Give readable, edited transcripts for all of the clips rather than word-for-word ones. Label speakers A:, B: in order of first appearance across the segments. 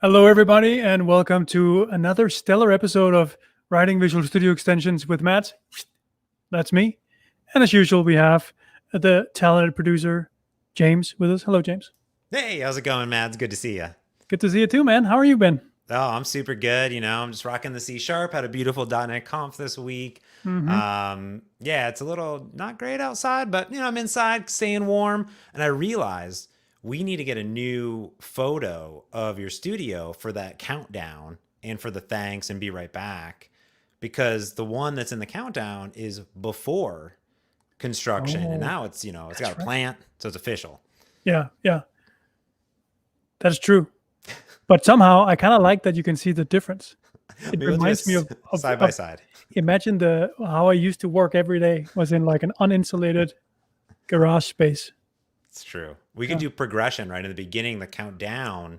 A: Hello, everybody, and welcome to another stellar episode of Writing Visual Studio Extensions with Matt. That's me. And as usual, we have the talented producer, James, with us. Hello, James.
B: Hey, how's it going, Matt? It's good to see you.
A: Good to see you too, man. How are you been?
B: Oh, I'm super good. I'm just rocking the C sharp. Had a beautiful .NET Conf this week.
A: Mm-hmm.
B: Yeah, it's a little not great outside, but I'm inside, staying warm. And I realized we need to get a new photo of your studio for that countdown and for the thanks and be right back, because the one that's in the countdown is before construction, and
A: Oh,
B: now it's got a
A: that's right.
B: plant, so it's official.
A: Yeah, that's true. But somehow I kind of like that you can see the difference. It
B: Maybe we'll do
A: reminds me
B: it side by
A: of
B: side.
A: imagine the how I used to work every day was in like an uninsulated garage space.
B: It's true. We could
A: Yeah.
B: do progression, right? In the beginning, the countdown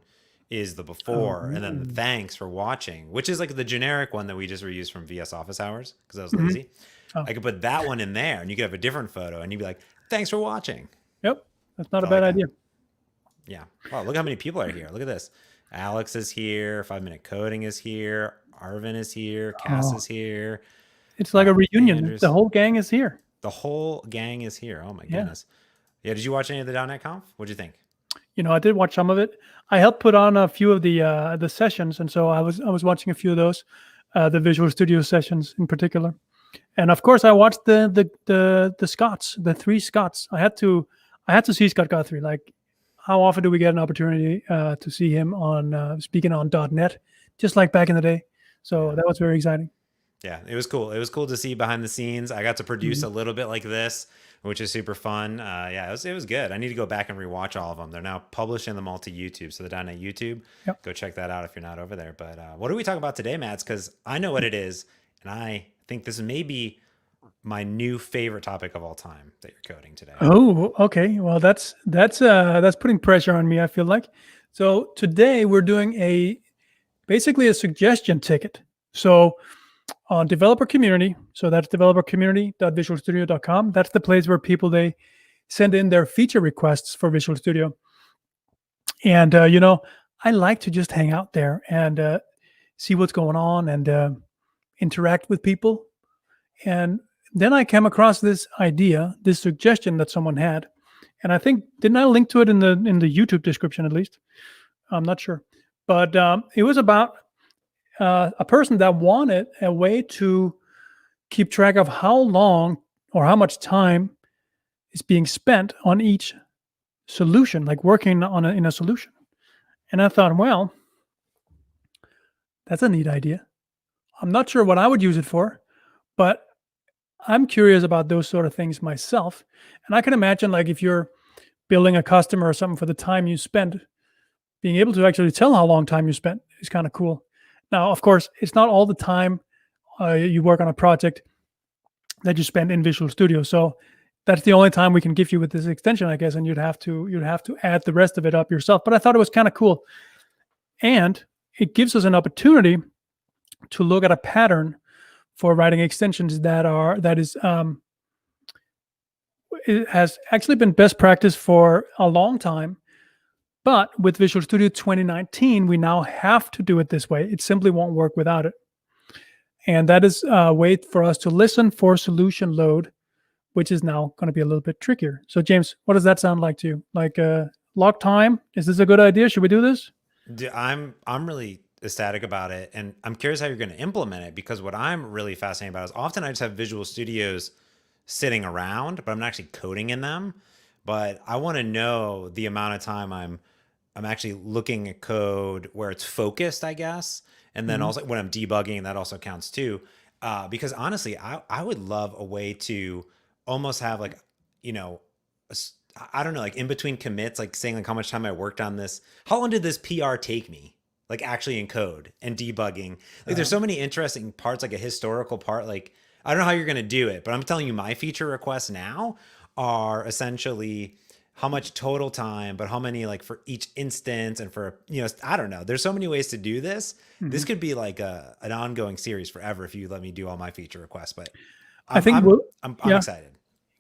B: is the before, and then the
A: Oh.
B: thanks for watching, which is like the generic one that we just reused from VS Office Hours because I was
A: Mhm.
B: lazy.
A: Oh,
B: I could put that one in there, and you could have a different photo, and you'd be like, "Thanks for watching."
A: yep. That's not a
B: So I
A: bad
B: like that.
A: idea.
B: Yeah. Wow. Look how many people are here. Look at this. Alex is here. 5 Minute Coding is here. Arvin is here. Cass
A: Oh,
B: is here.
A: it's like a reunion. The
B: Andrews.
A: whole gang is here.
B: The whole gang is here. Oh my
A: Yeah.
B: goodness. Yeah. Did you watch any of the .NET Conf? What'd you think?
A: I did watch some of it. I helped put on a few of the sessions, and so I was watching a few of those, the Visual Studio sessions in particular. And of course, I watched the Scots, the three Scots. I had to see Scott Guthrie. Like, how often do we get an opportunity to see him on speaking on .NET, just like back in the day? So
B: Yeah.
A: that was very exciting.
B: Yeah, it was cool. It was cool to see behind the scenes. I got to produce
A: Mhm.
B: a little bit like this, which is super fun. Yeah, it was good. I need to go back and rewatch all of them. They're now publishing them all to YouTube, so they're down at YouTube.
A: Yep.
B: Go check that out if you're not over there. But what are we talking about today, Mads? Because I know what it is, and I think this may be my new favorite topic of all time that you're coding today.
A: Oh, okay. Well, that's putting pressure on me, I feel like. So today we're doing a basically a suggestion ticket. So on developer community, so that's developercommunity.visualstudio.com. That's the place where people they send in their feature requests for Visual Studio. And I like to just hang out there and see what's going on and interact with people. And then I came across this idea, this suggestion that someone had, and I think didn't I link to it in the YouTube description at least? I'm not sure, but it was about a person that wanted a way to keep track of how long or how much time is being spent on each solution, like working in a solution. And I thought, well, that's a neat idea. I'm not sure what I would use it for, but I'm curious about those sort of things myself. And I can imagine, like, if you're building a customer or something for the time you spend, being able to actually tell how long time you spent is kind of cool. Now, of course, it's not all the time you work on a project that you spend in Visual Studio. So that's the only time we can give you with this extension, I guess, and you'd have to add the rest of it up yourself. But I thought it was kind of cool, and it gives us an opportunity to look at a pattern for writing extensions it has actually been best practice for a long time. But with Visual Studio 2019, we now have to do it this way. It simply won't work without it. And that is a way for us to listen for solution load, which is now going to be a little bit trickier. So, James, what does that sound like to you? Like log time? Is this a good idea? Should we do this?
B: I'm really ecstatic about it, and I'm curious how you're going to implement it, because what I'm really fascinated about is often I just have Visual Studios sitting around, but I'm not actually coding in them. But I want to know the amount of time I'm actually looking at code where it's focused, I guess, and then
A: Mhm.
B: also when I'm debugging, that also counts too. Because honestly, I would love a way to almost have like you know I don't know, like in between commits, like saying like how much time I worked on this. How long did this PR take me? Like actually in code and debugging. Like
A: Uh,
B: there's so many interesting parts, like a historical part. Like I don't know how you're gonna do it, but I'm telling you, my feature requests now are essentially how much total time, but how many like for each instance and for I don't know. There's so many ways to do this. This
A: mhm.
B: could be like an ongoing series forever if you let me do all my feature requests. But
A: I
B: I'm
A: think
B: I'm
A: we'll,
B: I'm
A: yeah.
B: excited.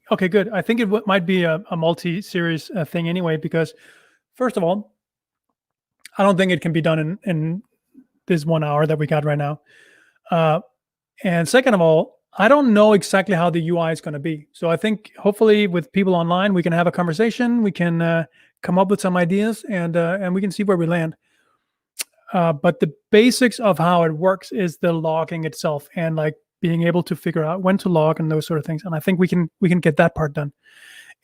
A: Okay, good. I think it might be a multi-series thing anyway, because first of all, I don't think it can be done in this 1 hour that we got right now. And second of all, I don't know exactly how the UI is going to be. So I think hopefully with people online, we can have a conversation. We can come up with some ideas, and we can see where we land. But the basics of how it works is the logging itself, and like being able to figure out when to log and those sort of things. And I think we can get that part done.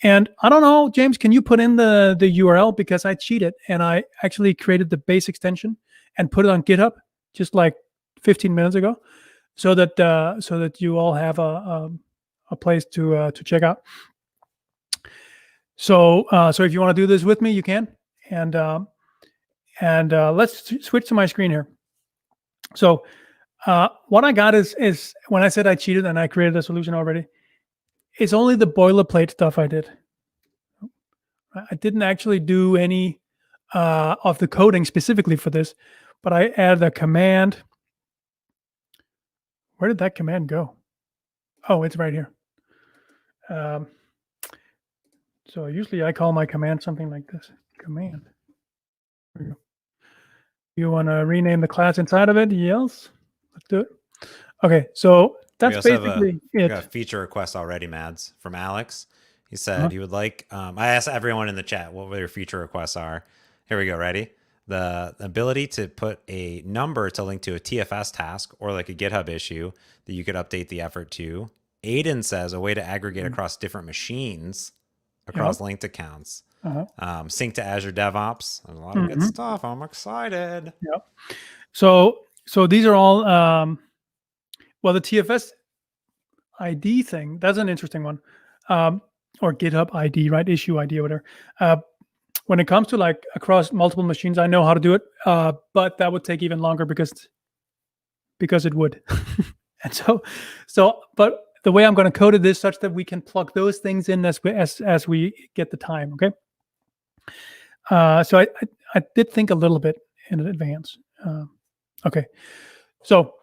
A: And I don't know, James, can you put in the URL, because I cheated and I actually created the base extension and put it on GitHub just like 15 minutes ago, so that you all have a place to check out. So if you want to do this with me, you can. And let's switch to my screen here. So what I got is when I said I cheated and I created a solution already, it's only the boilerplate stuff I did. I didn't actually do any of the coding specifically for this, but I added a command. Where did that command go? Oh, it's right here. So usually I call my command something like this. Command. There we go. You want to rename the class inside of it? Yes. Let's do it. Okay, so that's basically
B: we
A: it.
B: got a feature request already, Mads, from Alex. He said he would like, I asked everyone in the chat what their feature requests are. Here we go. Ready? The ability to put a number to link to a TFS task or like a GitHub issue that you could update the effort to. Aiden says a way to aggregate across different machines, across linked accounts. Sync to Azure DevOps. There's a lot of good stuff. I'm excited.
A: Yep. So these are all, well, the TFS ID thing, that's an interesting one. Or GitHub ID, right? Issue ID or whatever. When it comes to like across multiple machines, I know how to do it, but that would take even longer because it would. And but the way I'm going to code it is such that we can plug those things in as we get the time. Okay. So I did think a little bit in advance. Okay. So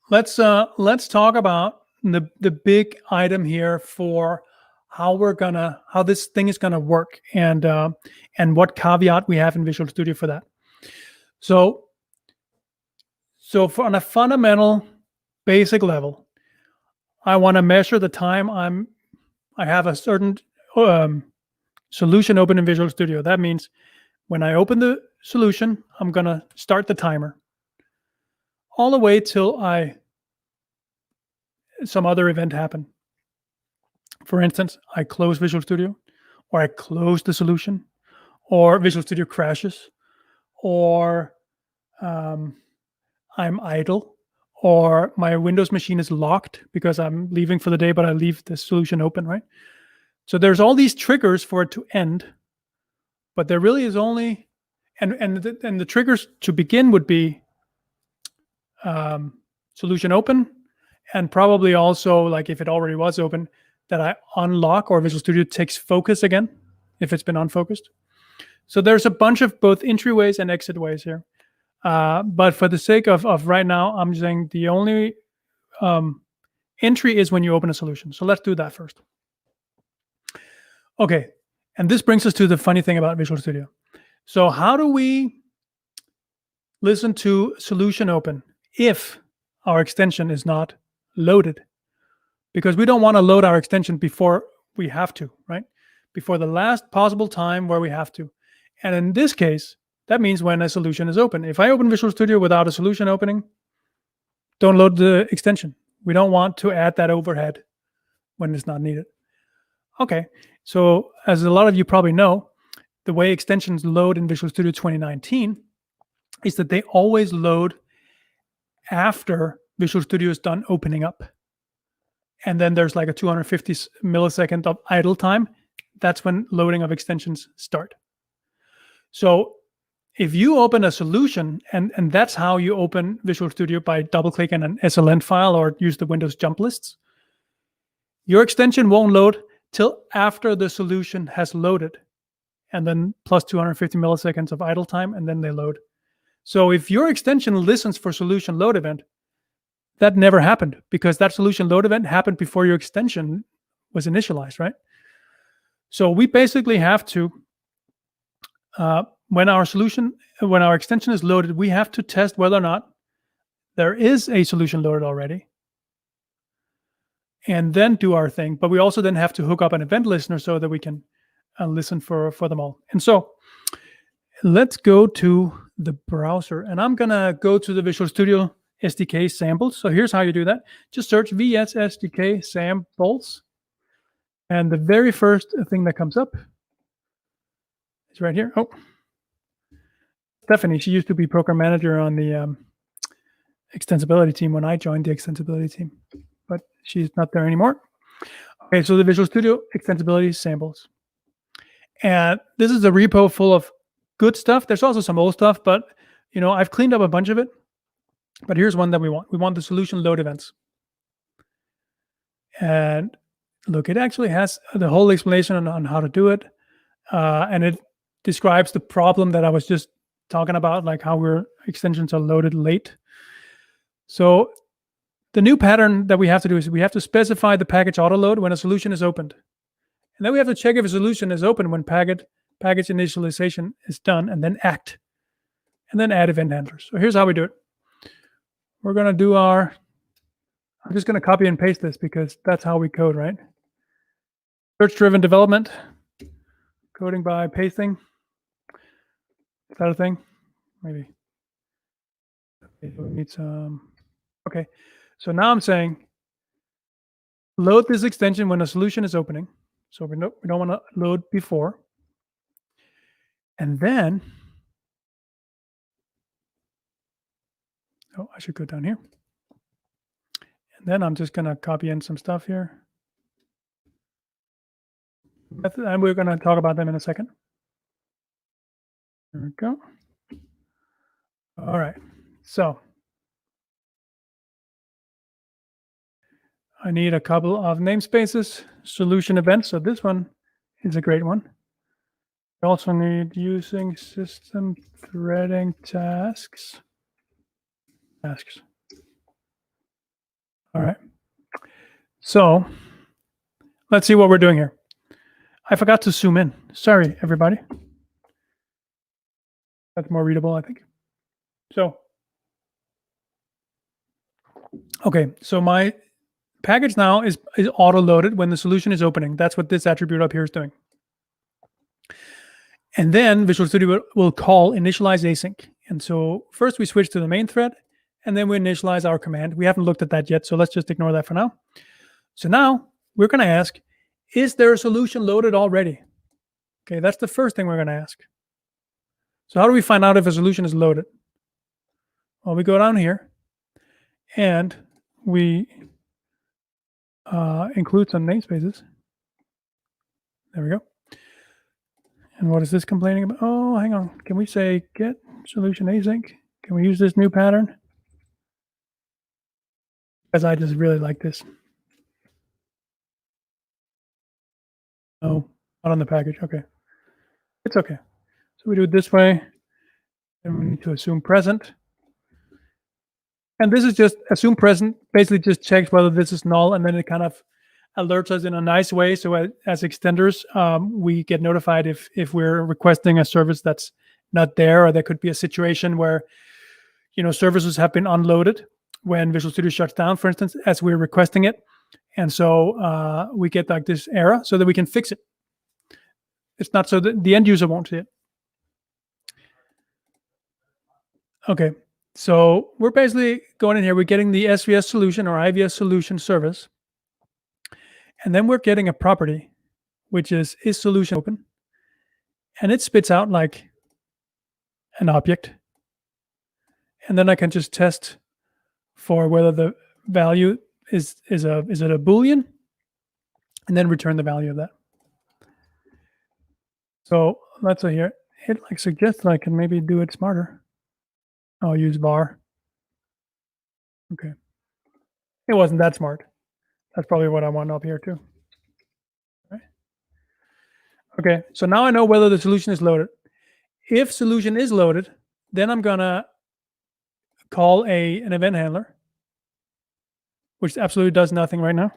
A: let's talk about the big item here for how this thing is gonna work, and what caveat we have in Visual Studio for that. So on a fundamental basic level, I want to measure the time I have a certain solution open in Visual Studio. That means when I open the solution, I'm gonna start the timer all the way till some other event happen. For instance, I close Visual Studio, or I close the solution, or Visual Studio crashes, or I'm idle, or my Windows machine is locked because I'm leaving for the day, but I leave the solution open, right? So there's all these triggers for it to end, but there really is only, and the triggers to begin would be solution open, and probably also, like if it already was open, that I unlock, or Visual Studio takes focus again if it's been unfocused. So there's a bunch of both entryways and exit ways here. But for the sake of right now, I'm saying the only entry is when you open a solution. So let's do that first. Okay, and this brings us to the funny thing about Visual Studio. So how do we listen to solution open if our extension is not loaded? Because we don't want to load our extension before we have to, right? Before the last possible time where we have to. And in this case, that means when a solution is open. If I open Visual Studio without a solution opening, don't load the extension. We don't want to add that overhead when it's not needed. Okay, so as a lot of you probably know, the way extensions load in Visual Studio 2019 is that they always load after Visual Studio is done opening up. And then there's like a 250 millisecond of idle time. That's when loading of extensions start. So if you open a solution, and that's how you open Visual Studio, by double-clicking an SLN file or use the Windows jump lists, your extension won't load till after the solution has loaded, and then plus 250 milliseconds of idle time, and then they load. So if your extension listens for solution load event, that never happened, because that solution load event happened before your extension was initialized, right? So we basically have to when our extension is loaded, we have to test whether or not there is a solution loaded already, and then do our thing. But we also then have to hook up an event listener so that we can listen for them all. And so let's go to the browser, and I'm gonna go to the Visual Studio SDK samples. So here's how you do that. Just search VS SDK samples, and the very first thing that comes up is right here. Oh, Stephanie, she used to be program manager on the extensibility team when I joined the extensibility team, but she's not there anymore. Okay, so the Visual Studio extensibility samples. And this is a repo full of good stuff. There's also some old stuff, but I've cleaned up a bunch of it. But here's one that we want. We want the solution load events. And look, it actually has the whole explanation on how to do it. And it describes the problem that I was just talking about, like how our extensions are loaded late. So the new pattern that we have to do is we have to specify the package autoload when a solution is opened. And then we have to check if a solution is open when package initialization is done, and then act. And then add event handlers. So here's how we do it. We're going to do I'm just going to copy and paste this because that's how we code, right? Search-driven development, coding by pasting. Is that a thing? Maybe. Okay, so we need some. Okay, so now I'm saying load this extension when a solution is opening. So we don't want to load before. And then, I should go down here. And then I'm just going to copy in some stuff here. And we're going to talk about them in a second. There we go. All right. So I need a couple of namespaces, solution events. So this one is a great one. We also need using system threading tasks. All right. So let's see what we're doing here. I forgot to zoom in. Sorry, everybody. That's more readable, I think. So, okay. So my package now is auto-loaded when the solution is opening. That's what this attribute up here is doing. And then Visual Studio will call initialize async. And so first we switch to the main thread, and then we initialize our command. We haven't looked at that yet, so let's just ignore that for now. So now we're going to ask, is there a solution loaded already? Okay, that's the first thing we're going to ask. So how do we find out if a solution is loaded? Well, we go down here, and we include some namespaces. There we go. And what is this complaining about? Oh, hang on. Can we say get solution async? Can we use this new pattern? Because I just really like this. No, not on the package. Okay. It's okay. So we do it this way. And we need to assume present. And this is just assume present, basically just checks whether this is null, and then it kind of alerts us in a nice way. So as extenders, we get notified if we're requesting a service that's not there, or there could be a situation where services have been unloaded when Visual Studio shuts down, for instance, as we're requesting it. And so we get like this error so that we can fix it. It's not so that the end user won't see it. Okay, so we're basically going in here. We're getting the SVS solution or IVS solution service. And then we're getting a property, which is solution open. And it spits out like an object. And then I can just test for whether the value is it a Boolean, and then return the value of that. So let's say here, it like suggests that I can maybe do it smarter. I'll use var. Okay. It wasn't that smart. That's probably what I want up here too. Okay, so now I know whether the solution is loaded. If solution is loaded, then I'm gonna call an event handler, which absolutely does nothing right now.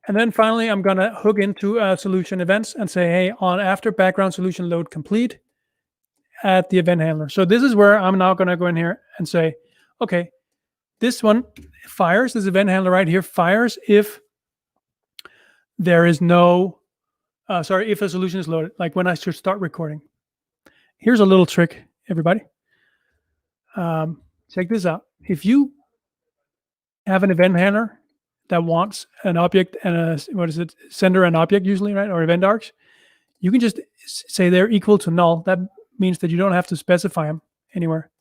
A: And then finally, I'm going to hook into solution events and say, hey, on after background solution load complete, add the event handler. So this is where I'm now going to go in here and say, okay, this one fires, this event handler right here fires if there is no, if a solution is loaded, like when I should start recording. Here's a little trick, everybody. Check this out. If you have an event handler that wants an object and a sender and object usually, right, or event arcs, you can just say they're equal to null. That means that you don't have to specify them anywhere.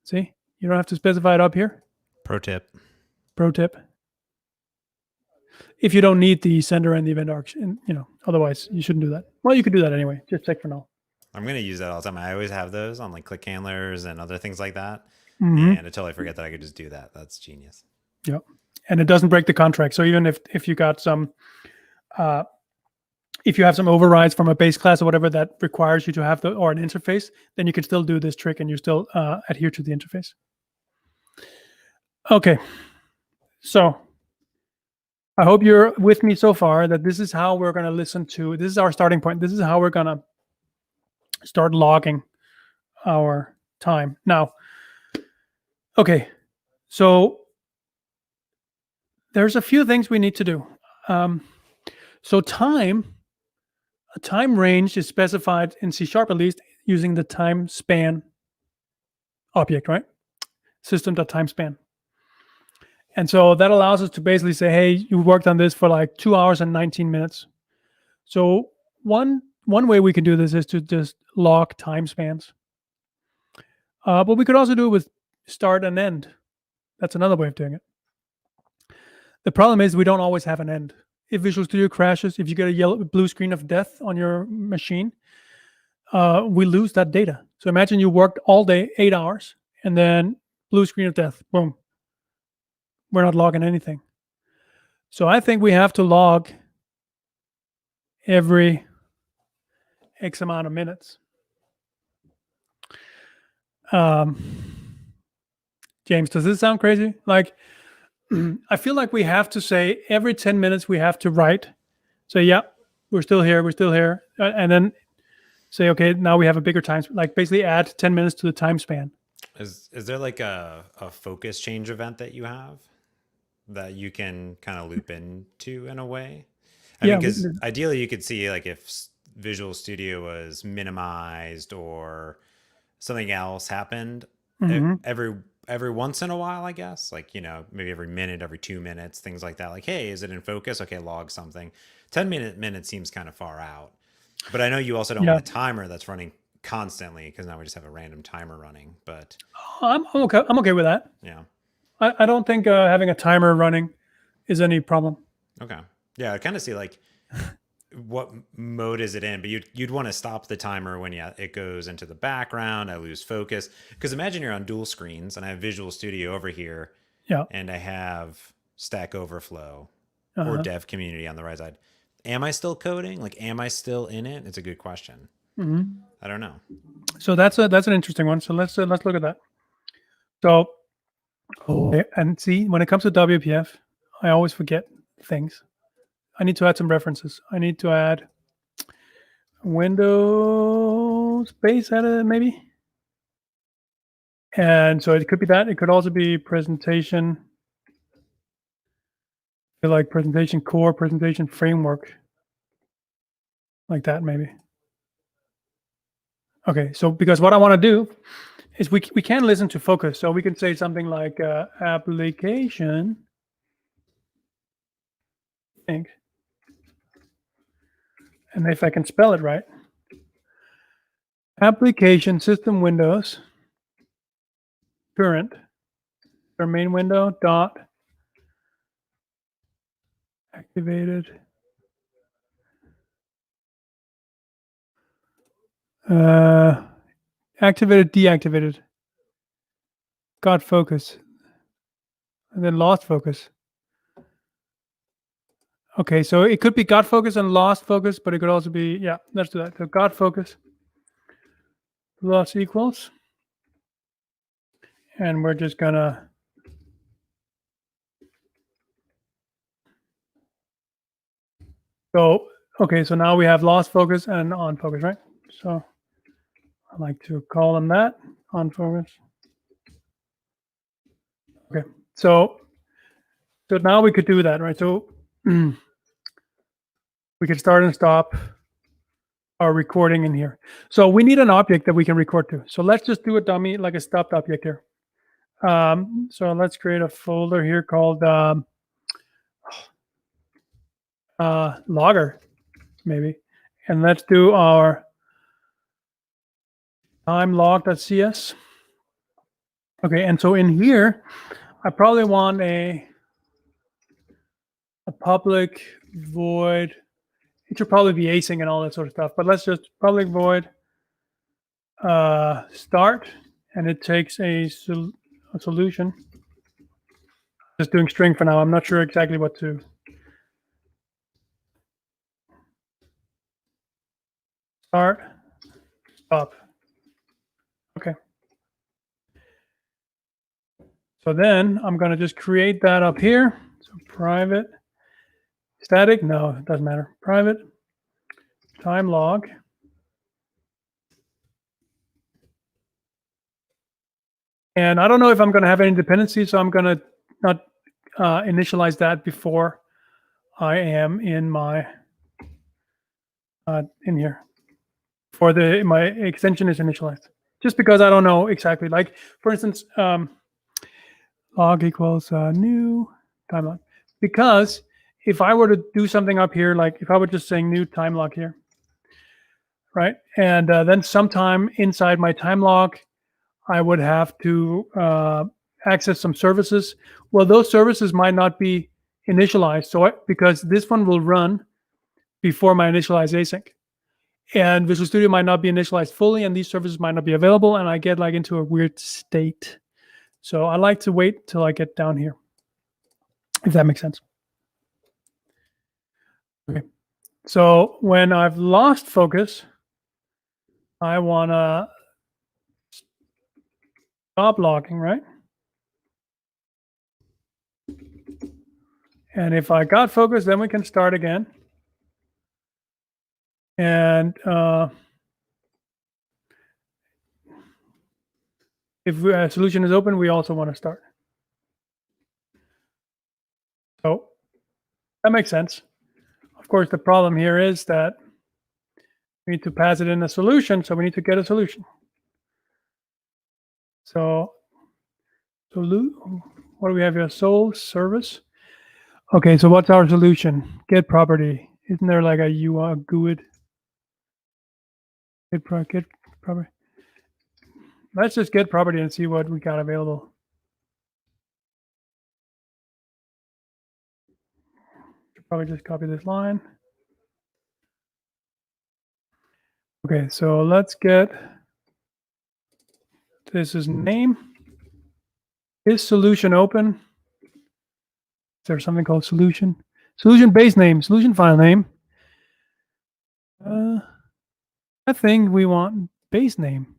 A: See, you don't have to specify it up here.
B: Pro tip.
A: If you don't need the sender and the event arcs, and otherwise you shouldn't do that. Well, you could do that anyway. Just check for null.
B: I'm going to use that all the time. I always have those on like click handlers and other things like that.
A: Mm-hmm.
B: And I totally forget that I could just do that. That's genius.
A: Yep. And it doesn't break the contract. So even if you got some, if you have some overrides from a base class or whatever that requires you to have or an interface, then you can still do this trick and you still adhere to the interface. Okay. So I hope you're with me so far that this is how we're going to listen to, this is our starting point. This is how we're going to start logging our time. Now, okay, so there's a few things we need to do. So a time range is specified in C# at least using the time span object, right? System.timespan. And so that allows us to basically say, hey, you worked on this for like 2 hours and 19 minutes. So one way we can do this is to just log time spans. But we could also do it with start and end. That's another way of doing it. The problem is we don't always have an end. If Visual Studio crashes, if you get a blue screen of death on your machine, we lose that data. So imagine you worked all day, 8 hours, and then blue screen of death, boom. We're not logging anything. So I think we have to log every X amount of minutes. James, does this sound crazy? Like, I feel like we have to say every 10 minutes we have to write. Say, yeah, we're still here. And then say, okay, now we have a bigger time. Like basically add 10 minutes to the time span.
B: Is there like a focus change event that you have that you can kind of loop into in a way? I mean, because ideally you could see like if Visual Studio was minimized or something else happened every once in a while, I guess, like, maybe every minute, every 2 minutes, things like that. Like, hey, is it in focus? Okay, log something. 10 minute seems kind of far out. But I know you also don't want a timer that's running constantly because now we just have a random timer running. But
A: I'm okay with that.
B: Yeah.
A: I don't think having a timer running is any problem.
B: Okay. Yeah, I kind of see like what mode is it in, but you'd want to stop the timer when it goes into the background. I lose focus because imagine you're on dual screens and I have Visual Studio over here, and I have Stack Overflow or Dev Community on the right side. Am I still coding? Like, am I still in it? It's a good question. I don't know.
A: So that's an interesting one. So let's look at that. So, and see, when it comes to WPF, I always forget things. I need to add some references. I need to add window space added maybe. And so it could be that. It could also be presentation, like presentation core, presentation framework, like that maybe. Okay, so because what I want to do is we can listen to focus. So we can say something like application. And if I can spell it right, application system windows current or main window dot activated activated deactivated got focus and then lost focus. Okay, so it could be got focus and lost focus, but it could also be, let's do that. So got focus loss equals, and we're just gonna So, okay, so now we have lost focus and on focus, right? So I like to call them that, on focus. Okay, so now we could do that, right? So we could start and stop our recording in here. So we need an object that we can record to. So let's just do a dummy, like a stopped object here. So let's create a folder here called logger, maybe. And let's do our time log.cs. Okay, and so in here, I probably want a public void. It should probably be async and all that sort of stuff, but let's just public void start, and it takes a solution. Just doing string for now. I'm not sure exactly what to. Start, stop. Okay. So then I'm going to just create that up here. So private static. No, it doesn't matter. Private time log. And I don't know if I'm going to have any dependencies, so I'm going to not initialize that before I am in my in here for my extension is initialized. Just because I don't know exactly. Like for instance, log equals new time log. Because if I were to do something up here, like if I were just saying new time log here, right, and then sometime inside my time log, I would have to access some services. Well, those services might not be initialized, so because this one will run before my initialize async, and Visual Studio might not be initialized fully, and these services might not be available, and I get like into a weird state. So I like to wait till I get down here, if that makes sense. Okay. So when I've lost focus, I want to stop logging, right? And if I got focus, then we can start again. And if a solution is open, we also want to start. So that makes sense. Of course, the problem here is that we need to pass it in a solution, so we need to get a solution. So what do we have here? Soul service. Okay, so what's our solution? Get property. Isn't there like a GUID? Get property. Let's just get property and see what we got available. Should probably just copy this line. Okay, so let's get, this is name. Is solution open? Is there something called solution? Solution base name, solution file name. I think we want base name.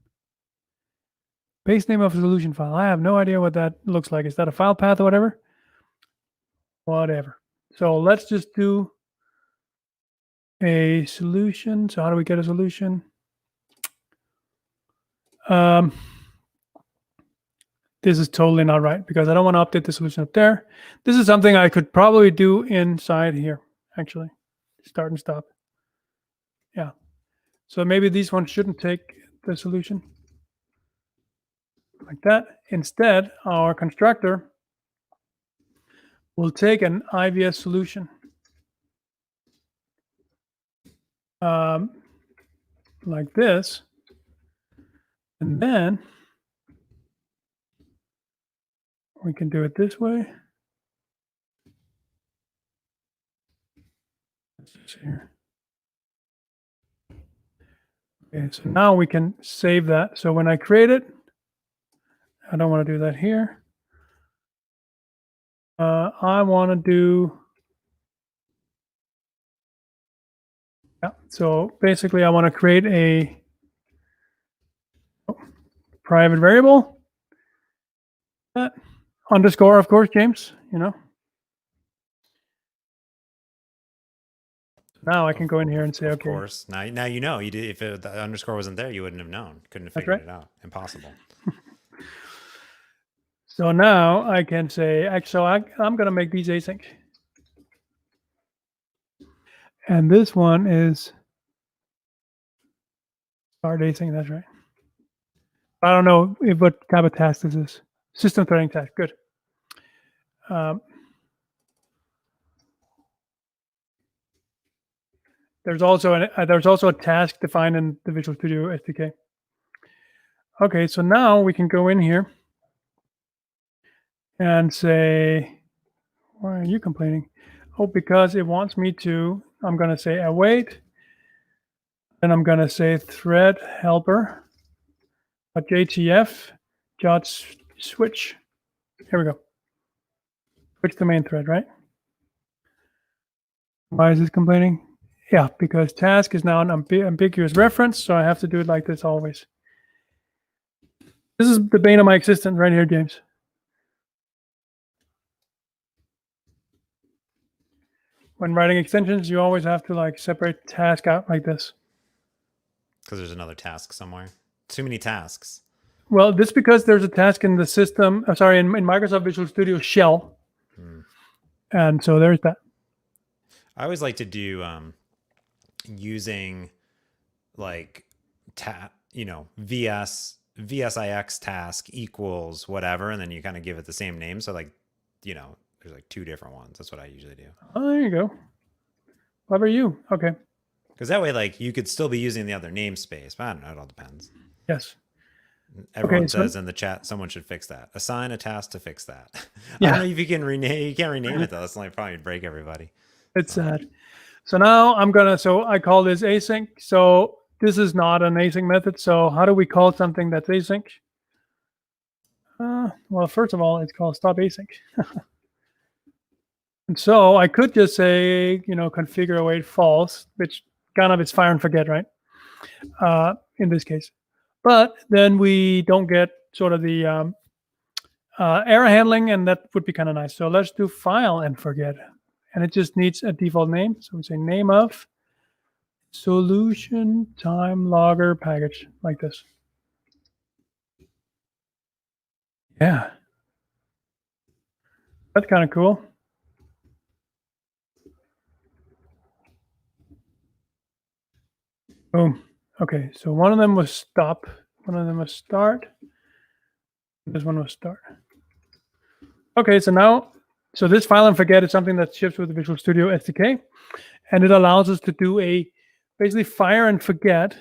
A: Base name of solution file. I have no idea what that looks like. Is that a file path or whatever? Whatever. So let's just do a solution. So how do we get a solution? This is totally not right because I don't want to update the solution up there. This is something I could probably do inside here, actually. Start and stop. Yeah. So maybe these ones shouldn't take the solution like that. Instead, our constructor will take an IVS solution. Like this. And then we can do it this way. Let's see here. Okay, so now we can save that. So when I create it, I don't want to do that here. I want to do, yeah. So basically I want to create a private variable. Underscore, of course, James, you know. Now I can go in here and say,
B: Of
A: okay,
B: course. Now you know. You did. If the underscore wasn't there, you wouldn't have known. Couldn't have
A: that's
B: figured
A: right.
B: it out. Impossible.
A: So now I can say, actually, I'm going to make these async. And this one is start async. That's right. I don't know what type of task this is. System threading task. Good. There's also a task defined in the Visual Studio SDK. Okay, so now we can go in here and say, why are you complaining? Oh, because it wants me to. I'm going to say await, and I'm going to say thread helper .jtf switch. Here we go. Switch the main thread, right? Why is this complaining? Yeah, because task is now an ambiguous reference, so I have to do it like this always. This is the bane of my existence right here, James. When writing extensions, you always have to like separate task out like this.
B: Because there's another task somewhere. Too many tasks.
A: Well, this because there's a task in the system. In Microsoft Visual Studio shell, and so there's that.
B: I always like to do using like VSIX task equals whatever, and then you kind of give it the same name. So like, there's like two different ones. That's what I usually do.
A: Oh, there you go. Clever you. Okay.
B: Because that way, like, you could still be using the other namespace, but I don't know. It all depends.
A: Yes.
B: Everyone says in the chat someone should fix that. Assign a task to fix that.
A: Yeah.
B: I don't know if you can rename. You can't rename it though. That's the only problem. You'd break everybody.
A: It's sad. So now I call this async. So this is not an async method. So how do we call something that's async? Well, first of all, it's called stop async. And so I could just say, configure await false, which kind of it's fire and forget, right? In this case. But then we don't get sort of the error handling, and that would be kind of nice. So let's do file and forget. And it just needs a default name. So we say name of solution time logger package, like this. Yeah. That's kind of cool. Boom. Okay, so one of them was stop. One of them was start. This one was start. Okay, so this file and forget is something that ships with the Visual Studio SDK, and it allows us to do basically fire and forget,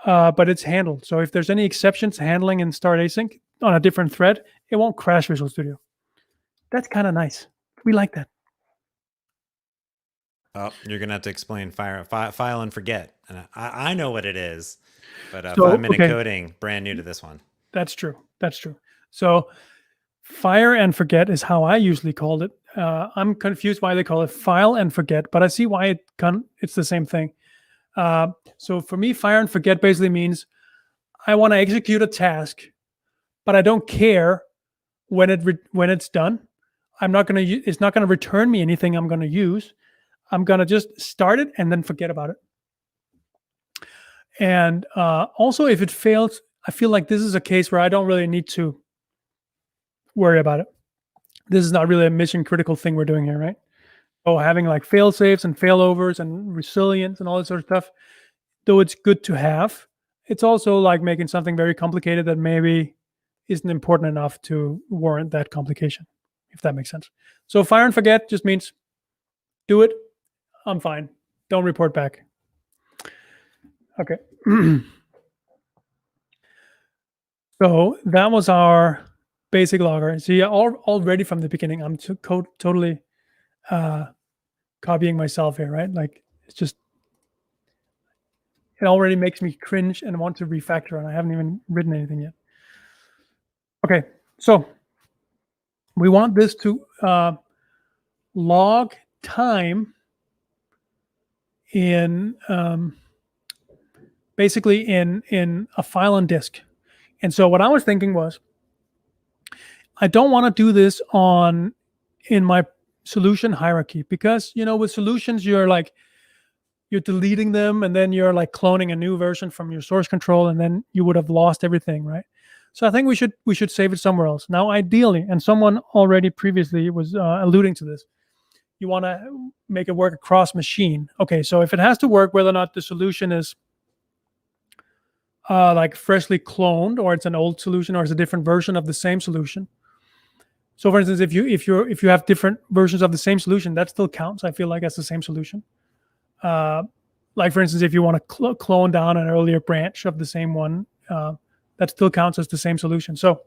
A: but it's handled. So if there's any exceptions handling in start async on a different thread, it won't crash Visual Studio. That's kind of nice. We like that.
B: Oh, you're gonna have to explain file and forget. And I know what it is, but 5-minute coding, brand new to this one.
A: That's true. That's true. So fire and forget is how I usually called it. I'm confused why they call it file and forget, but I see why it's the same thing. So for me, fire and forget basically means I want to execute a task, but I don't care when it's done. It's not gonna return me anything I'm gonna use. I'm gonna just start it and then forget about it. And also, if it fails, I feel like this is a case where I don't really need to worry about it. This is not really a mission critical thing we're doing here, right? So having like fail safes and failovers and resilience and all this sort of stuff, though it's good to have, it's also like making something very complicated that maybe isn't important enough to warrant that complication, if that makes sense. So fire and forget just means do it. I'm fine. Don't report back. Okay. So that was our basic logger. See, already from the beginning, I'm totally copying myself here, right? Like it already makes me cringe and want to refactor, and I haven't even written anything yet. Okay, so we want this to log time in basically in a file on disk. And so what I was thinking was, I don't want to do this in my solution hierarchy, because with solutions you're like you're deleting them, and then you're like cloning a new version from your source control, and then you would have lost everything, right? So I think we should save it somewhere else. Now, ideally, and someone already previously was alluding to this, you want to make it work across machine. Okay, so if it has to work, whether or not the solution is like freshly cloned, or it's an old solution, or it's a different version of the same solution. So, for instance, if you have different versions of the same solution, that still counts. I feel like as the same solution. Like, for instance, if you want to clone down an earlier branch of the same one, that still counts as the same solution. So,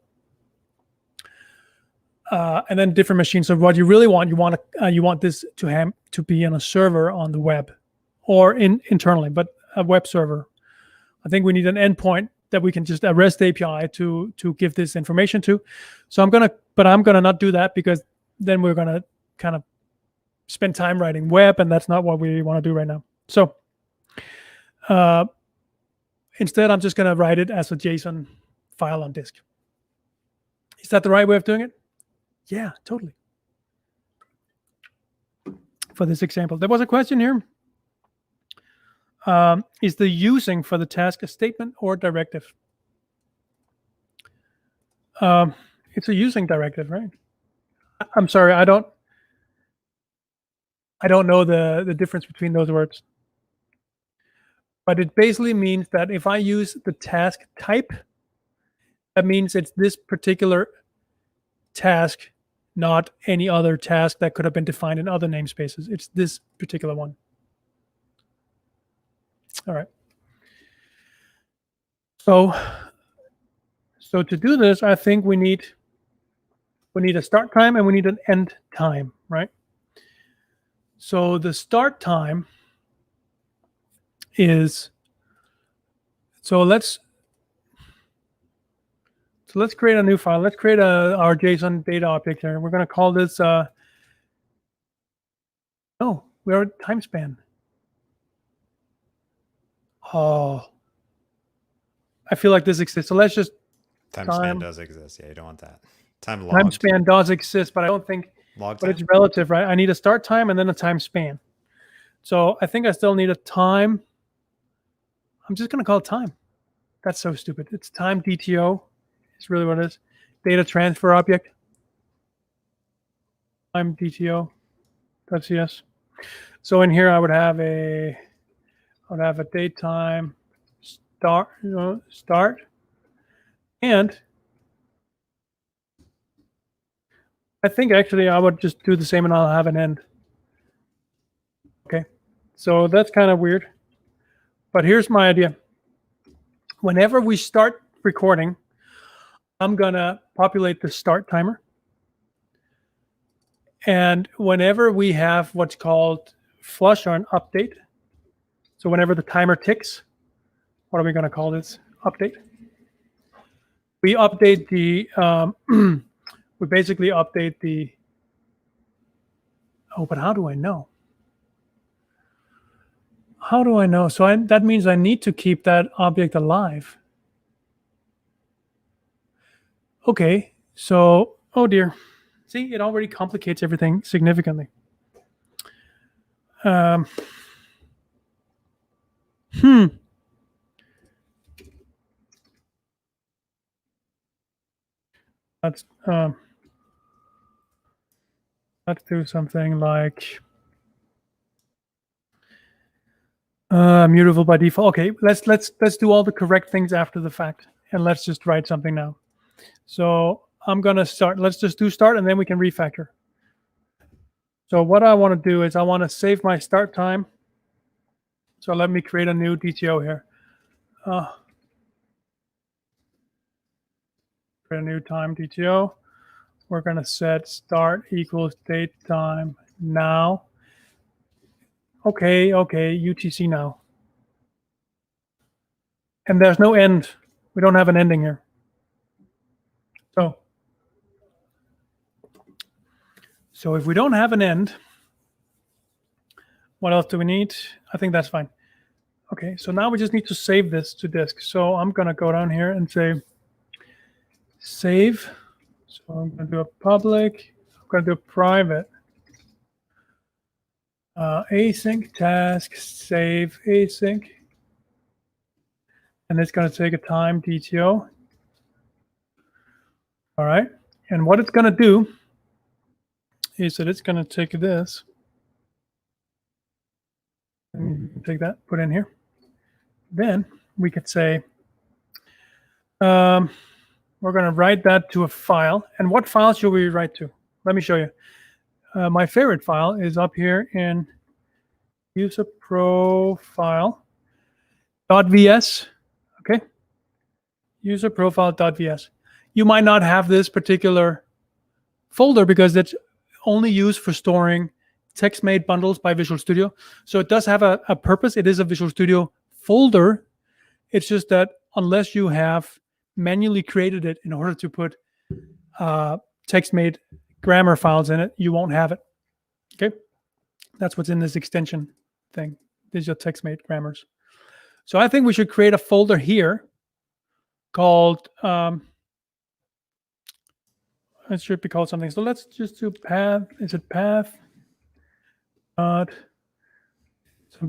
A: and then different machines. So, what you really want, you want this to be on a server on the web, or internally, but a web server. I think we need an endpoint that we can just a REST API to give this information to. So I'm gonna not do that, because then we're gonna kind of spend time writing web, and that's not what we want to do right now. So instead, I'm just gonna write it as a JSON file on disk. Is that the right way of doing it? Yeah, totally. For this example, there was a question here. Is the using for the task a statement or directive? It's a using directive, right? I'm sorry, I don't know the difference between those words. But it basically means that if I use the task type, that means it's this particular task, not any other task that could have been defined in other namespaces. It's this particular one. All right. So to do this, I think we need a start time and we need an end time, right? So the start time is, let's create a new file. Let's create our JSON data object here. We're going to call this no, we are time span. Oh, I feel like this exists. So let's just
B: Time span does exist. Yeah, you don't want that. Time
A: span does exist, but I don't think
B: log
A: but
B: time?
A: it's relative, right? I need a start time and then a time span. So I think I still need a time. I'm just going to call it time. That's so stupid. It's time DTO. It's really what it is. Data transfer object. Time DTO.cs. So in here, I would have a date time start, and I think actually I would just do the same, and I'll have an end. Okay, so that's kind of weird, but here's my idea. Whenever we start recording, I'm gonna populate the start timer, and whenever we have what's called flush or an update, so whenever the timer ticks, what are we going to call this? Update. We update the we basically update the. Oh, but how do I know? How do I know? So that means I need to keep that object alive. Okay, so, oh dear. See, it already complicates everything significantly. Let's do something like mutable by default. Okay, let's do all the correct things after the fact, and let's just write something now. So I'm gonna start. Let's just do start, and then we can refactor. So what I want to do is I want to save my start time. So let me create a new DTO here. Create a new time DTO. We're going to set start equals date time now. Okay, UTC now. And there's no end. We don't have an ending here. So if we don't have an end, what else do we need? I think that's fine. Okay, so now we just need to save this to disk. So I'm going to go down here and say save. So I'm going to do a public. I'm going to do a private. async task save async, and it's going to take a time DTO. All right, and what it's going to do is that it's going to take this and take that, put in here. Then we could say we're going to write that to a file. And what file should we write to? Let me show you. My favorite file is up here in user profile.vs. Okay, user profile.vs. You might not have this particular folder because it's only used for storing text-made bundles by Visual Studio. So it does have a purpose. It is a Visual Studio folder. It's just that unless you have manually created it in order to put text-made grammar files in it, you won't have it. Okay, that's what's in this extension thing. These are text-made grammars. So I think we should create a folder here called it should be called something. So let's just do path. Is it path? Something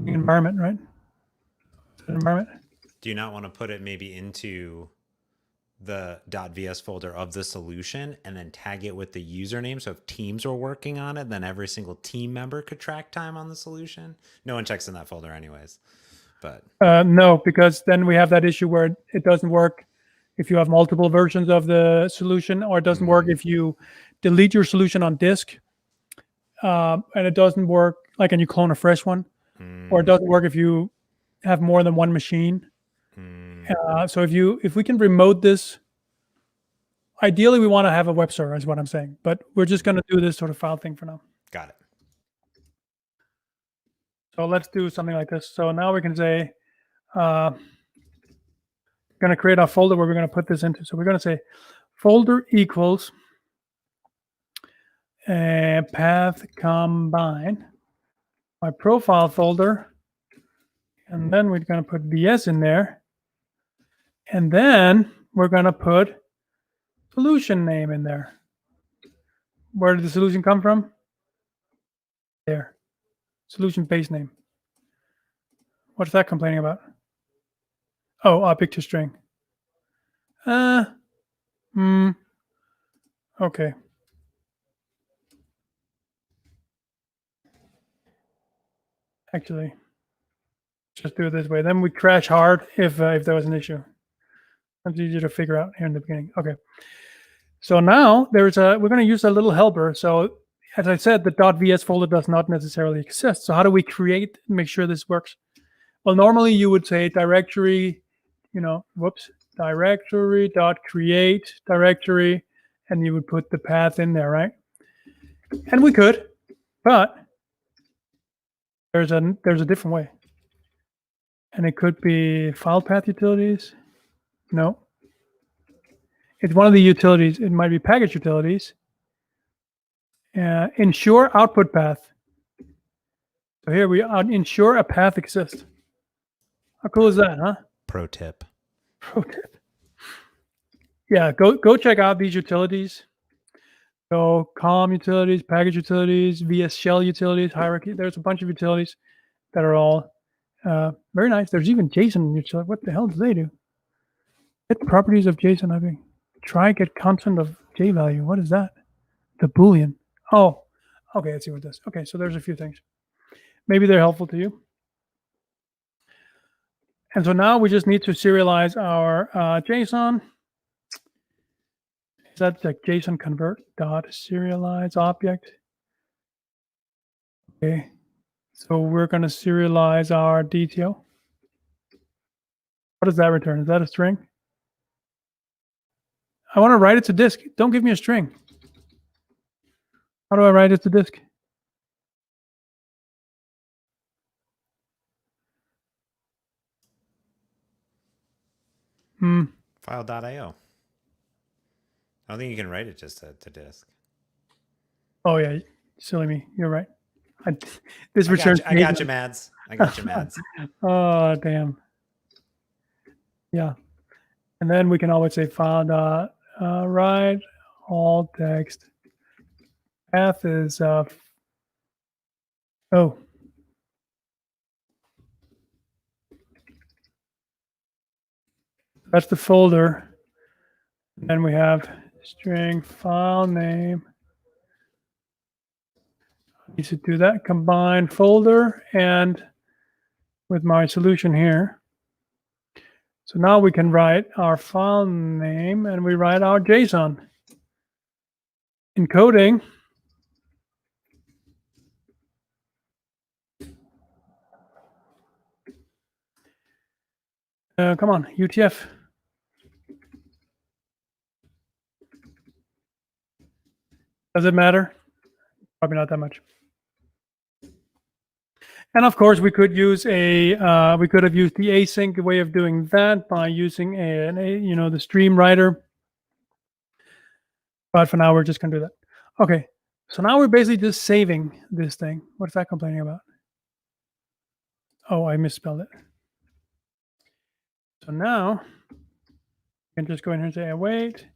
A: environment, right? Environment.
B: Do you not want to put it maybe into the .vs folder of the solution and then tag it with the username? So if teams are working on it, then every single team member could track time on the solution. No one checks in that folder anyways. But
A: no, because then we have that issue where it doesn't work if you have multiple versions of the solution, or it doesn't work if you delete your solution on disk, and it doesn't work like, and you clone a fresh one, or it doesn't work if you have more than one machine. So if we can remote this, ideally we want to have a web server, is what I'm saying, but we're just going to do this sort of file thing for now.
B: Got it.
A: So let's do something like this. So now we can say, going to create a folder where we're going to put this into. So we're going to say folder equals path combine, my profile folder, and then we're going to put VS in there, and then we're going to put solution name in there. Where did the solution come from? There. Solution base name. What's that complaining about? Oh, object to string. Okay. Actually, just do it this way. Then we crash hard if there was an issue. That's easier to figure out here in the beginning. Okay. So now we're going to use a little helper. So as I said, the .vs folder does not necessarily exist. So how do we make sure this works? Well, normally you would say directory, directory.create directory, and you would put the path in there, right? And we could, but there's a different way. And it could be file path utilities. No. It's one of the utilities. It might be package utilities. Ensure output path. So here we ensure a path exists. How cool is that, huh?
B: Pro tip.
A: Pro tip. Yeah, go check out these utilities. So COM utilities, package utilities, VS Shell utilities, hierarchy. There's a bunch of utilities that are all very nice. There's even JSON utility. What the hell do they do? Get properties of JSON. I think. Try get content of J value. What is that? The Boolean. Oh, okay. Let's see what this. Okay, so there's a few things. Maybe they're helpful to you. And so now we just need to serialize our JSON. Is that like JSON convert dot serialize object? Okay. So we're going to serialize our DTO. What does that return? Is that a string? I want to write it to disk. Don't give me a string. How do I write it to disk?
B: File.io. I don't think you can write it just to disk.
A: Oh, yeah. Silly me. You're right. This
B: I
A: returns.
B: I got you, Mads. I got you, Mads.
A: Oh, damn. Yeah. And then we can always say file dot write all text. Path is oh, That's the folder. Then we have string file name. I need to do that. Combine folder and with my solution here. So now we can write our file name and we write our JSON. Encoding. Come on, UTF. Does it matter? Probably not that much. And of course, we could use we could have used the async way of doing that by using the stream writer. But for now, we're just gonna do that. Okay, so now we're basically just saving this thing. What is that complaining about? Oh, I misspelled it. So now you can just go in here and say await,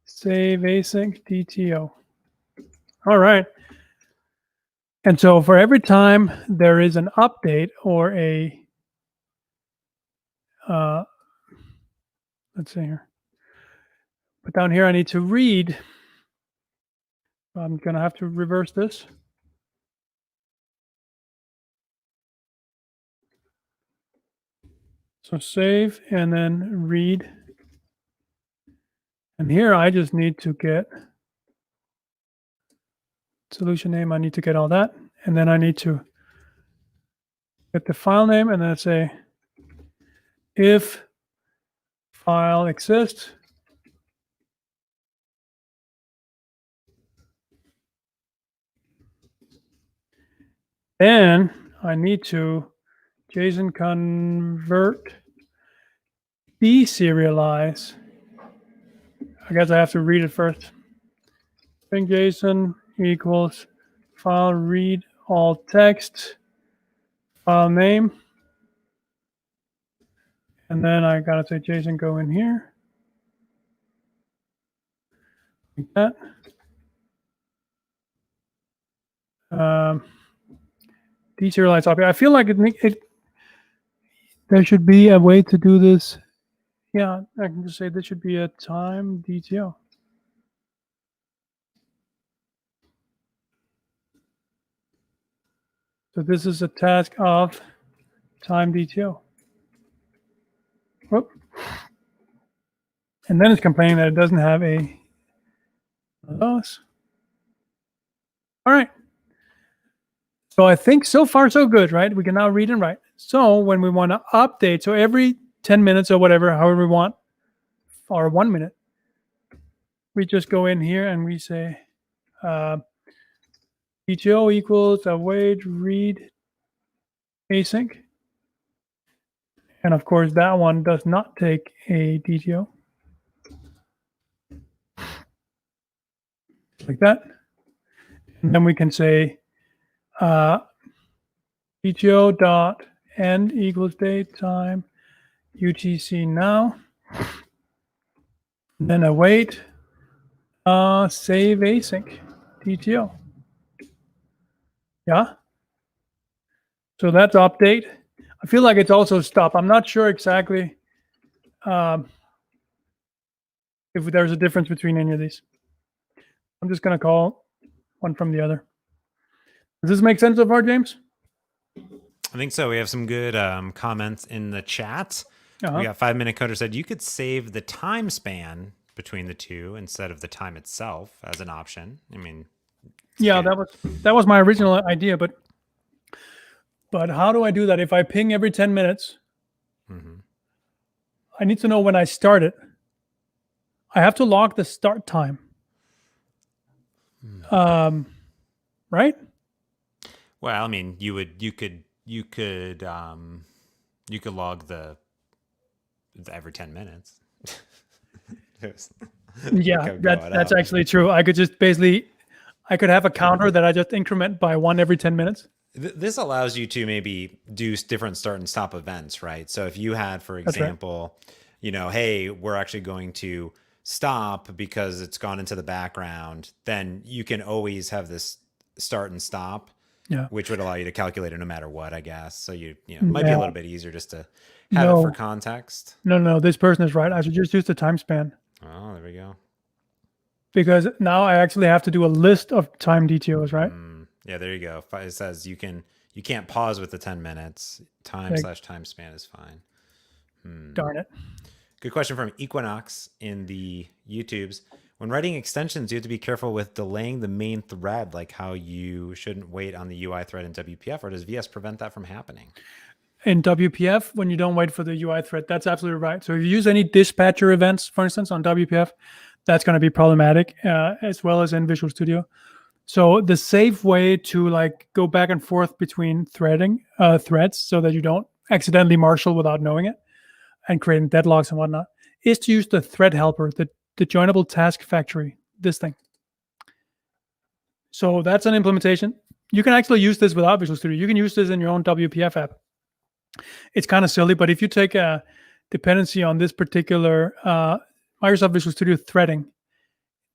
A: save async DTO. All right. And so for every time there is an update or let's see here. But down here I need to read. I'm going to have to reverse this. So save and then read. And here I just need to get solution name. I need to get all that. And then I need to get the file name and then say if file exists, then I need to JSON convert deserialize. I guess I have to read it first. String JSON equals file read all text, file name. And then I gotta say JSON go in here. Like that. Deserialize object. I feel like there should be a way to do this. Yeah, I can just say this should be a time DTO. So this is a task of time DTO. Whoop. And then it's complaining that it doesn't have a those. All right. So I think so far so good, right? We can now read and write. So when we want to update, so every 10 minutes or whatever, however we want, or 1 minute, we just go in here and we say DTO equals await read async. And of course, that one does not take a DTO. Like that. And then we can say DTO dot end equals date time UTC now. And then await save async DTO. Yeah. So that's update. I feel like it's also stop. I'm not sure exactly if there's a difference between any of these. I'm just going to call one from the other. Does this make sense so far, James?
B: I think so. We have some good comments in the chat. We got 5 Minute Coder said you could save the time span between the two instead of the time itself as an option. I mean,
A: yeah,
B: good.
A: that was my original idea, but how do I do that? If I ping every 10 minutes, I need to know when I start it. I have to log the start time. Right?
B: Well, I mean, you could log the every 10 minutes.
A: Yeah, that's actually true. I could just basically, I could have a counter that I just increment by 1 every 10 minutes.
B: This allows you to maybe do different start and stop events, right? So if you had, for example, hey, we're actually going to stop because it's gone into the background, then you can always have this start and stop, which would allow you to calculate it no matter what, I guess. So it might be a little bit easier just to have it for
A: No,
B: context.
A: no. This person is right. I should just use the time span
B: Oh, there we go.
A: because now I actually have to do a list of time DTOs, right?
B: Yeah, there you go. It says you can't pause with the 10 minutes.
A: Like,
B: Time span is fine.
A: darn it.
B: Good question from Equinox in the YouTubes. When writing extensions, you have to be careful with delaying the main thread, like how you shouldn't wait on the UI thread in WPF, or does VS prevent that from happening?
A: In WPF, when you don't wait for the UI thread, that's absolutely right. So if you use any dispatcher events, for instance, on WPF, that's going to be problematic, as well as in Visual Studio. So the safe way to like go back and forth between threads so that you don't accidentally marshal without knowing it and creating deadlocks and whatnot is to use the thread helper, the joinable task factory, this thing. So that's an implementation. You can actually use this without Visual Studio. You can use this in your own WPF app. It's kind of silly, but if you take a dependency on this particular Microsoft Visual Studio threading,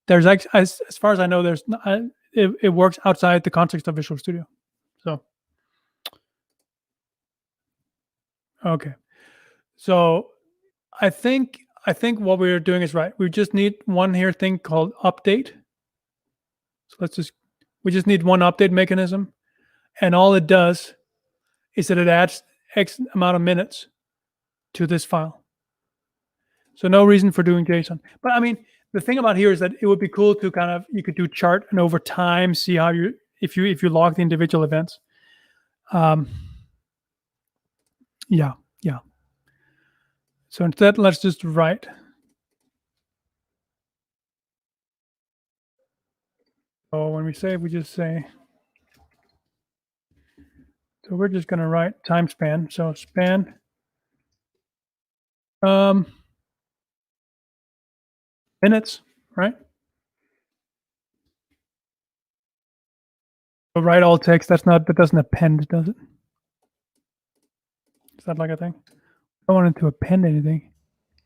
A: there's actually, as far as I know, there's not, it works outside the context of Visual Studio. So, okay. So I think what we're doing is right. We just need one here thing called update. So we just need one update mechanism, and all it does is that it adds X amount of minutes to this file. So no reason for doing JSON. But I mean, the thing about here is that it would be cool to kind of, you could do chart and over time see how if you log the individual events. Yeah. So instead, let's just write. So when we save, we just say. So we're just going to write time span. So span. Minutes, right? So write all text. That doesn't append, does it? Is that like a thing? I don't want it to append anything.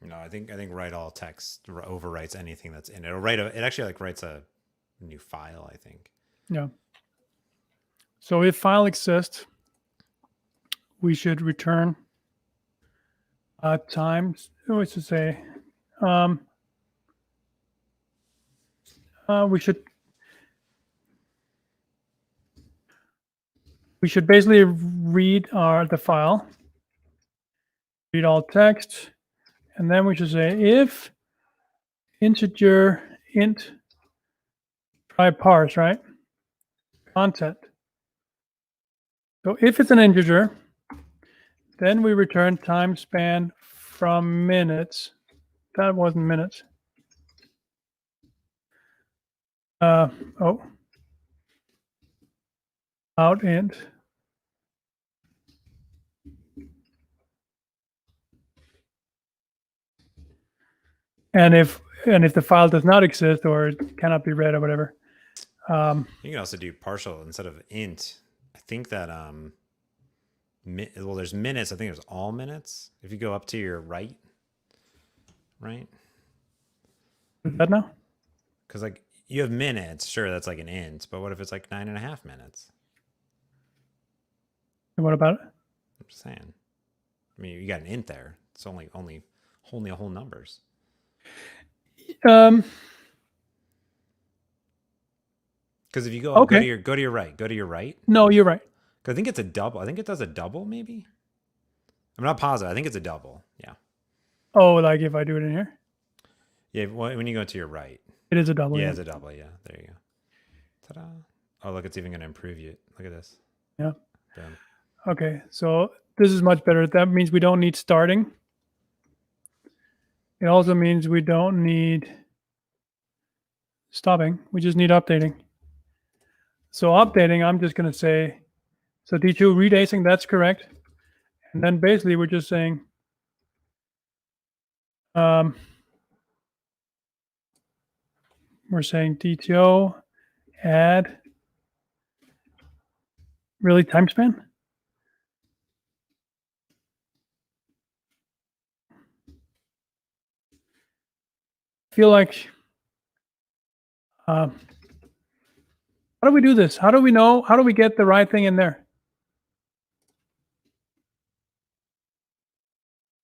B: No, I think write all text overwrites anything that's in it. It actually like writes a new file, I think.
A: Yeah. So if file exists, we should return times. We should say we should basically read the file, read all text, and then we should say if integer int try parse, right? Content. So if it's an integer, then we return time span from minutes. That wasn't minutes. Out int. And if the file does not exist or it cannot be read or whatever.
B: You can also do partial instead of int. I think that there's minutes. I think there's all minutes. If you go up to your right.
A: Is that now?
B: Because like you have minutes, sure, that's like an int, but what if it's like 9.5 minutes?
A: And what about it?
B: I'm just saying. I mean, you got an int there. It's only whole numbers. Because if you go
A: Okay.
B: go to your right.
A: No, you're right.
B: Because I think it's a double. I think it does a double, maybe. I'm not positive. I think it's a double. Yeah.
A: Oh, like if I do it in here?
B: Yeah. When you go to your right.
A: It is a double.
B: Yeah, it's a double. Yeah. There you go. Ta-da. Oh, look, it's even going to improve you. Look at this.
A: Yeah.
B: Boom.
A: Okay, so this is much better. That means we don't need starting. It also means we don't need stopping. We just need updating. So updating, I'm just going to say, so D2 read async, that's correct. And then basically we're just saying, we're saying DTO add really time span. I feel like, how do we do this? How do we know? How do we get the right thing in there?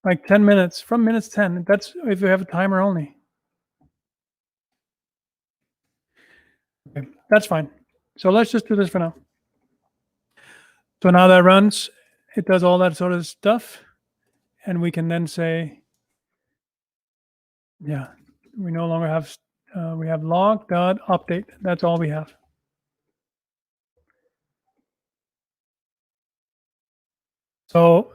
A: like 10 minutes, from minutes 10. That's if you have a timer only. Okay, that's fine. So let's just do this for now. So now that runs, it does all that sort of stuff. And we can then say, yeah, we no longer have, we have log.update. That's all we have. So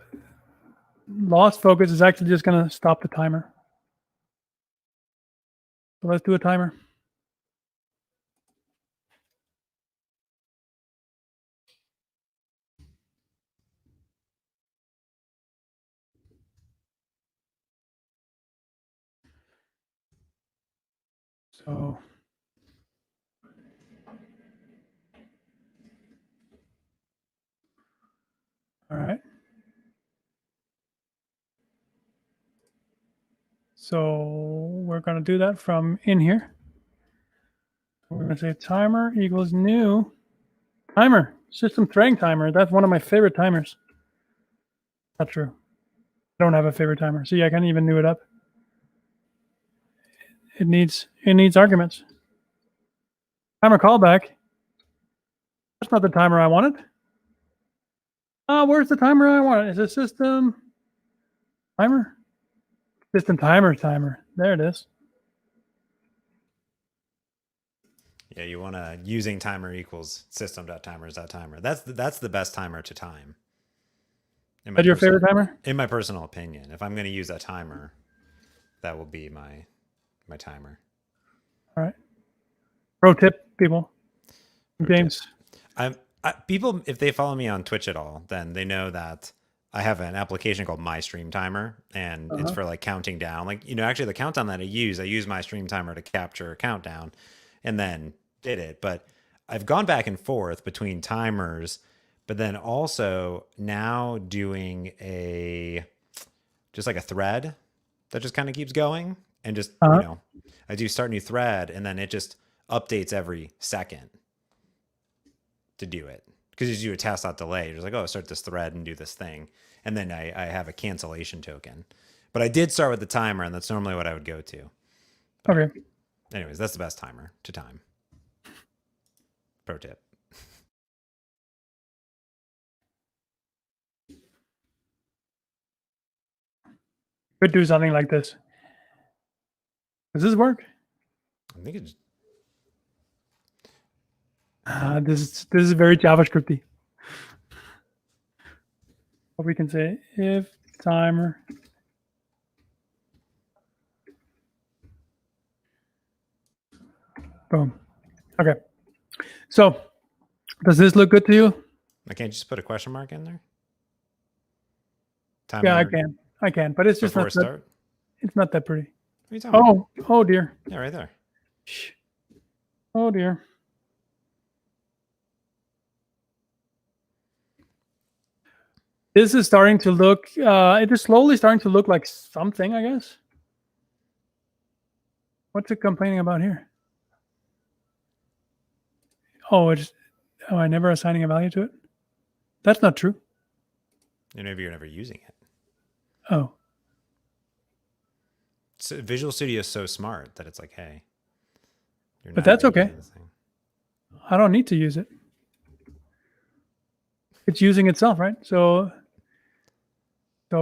A: lost focus is actually just going to stop the timer. So let's do a timer. So all right. So we're going to do that from in here. We're going to say timer equals new timer, system threading timer. That's one of my favorite timers. Not true. I don't have a favorite timer. See, I can't even new it up. It needs arguments. Timer callback. That's not the timer I wanted. Where's the timer I wanted? Is it system timer? System timer. There it is.
B: Yeah, you want to using timer equals system.timers.timer. That's the best timer to time.
A: Is that your favorite timer?
B: In my personal opinion, if I'm going to use a timer, that will be my timer.
A: All right. Pro tip, people. James.
B: People, if they follow me on Twitch at all, then they know that I have an application called My Stream Timer, and it's for like counting down. Like, actually the countdown that I use My Stream Timer to capture a countdown and then did it. But I've gone back and forth between timers, but then also now doing just like a thread that just kind of keeps going and just, I do start new thread and then it just updates every second to do it. Because you do a task.delay, you're just like, oh, start this thread and do this thing. And then I have a cancellation token. But I did start with the timer, and that's normally what I would go to. But
A: okay.
B: Anyways, that's the best timer to time. Pro tip.
A: Could do something like this. Does this work?
B: I think it's...
A: This is very JavaScripty. What we can say, if timer boom. Okay. So does this look good to you?
B: I can't just put a question mark in there?
A: Timer yeah, I can, but it's just not that, it's not that pretty.
B: What are you talking about?
A: Oh dear.
B: Yeah, right there.
A: Shh. Oh dear. This is starting to look, it is slowly starting to look like something, I guess. What's it complaining about here? Oh, I never assigning a value to it? That's not true.
B: Maybe you're never using it.
A: Oh.
B: So Visual Studio is so smart that it's like, hey.
A: But that's okay. I don't need to use it. It's using itself, right? So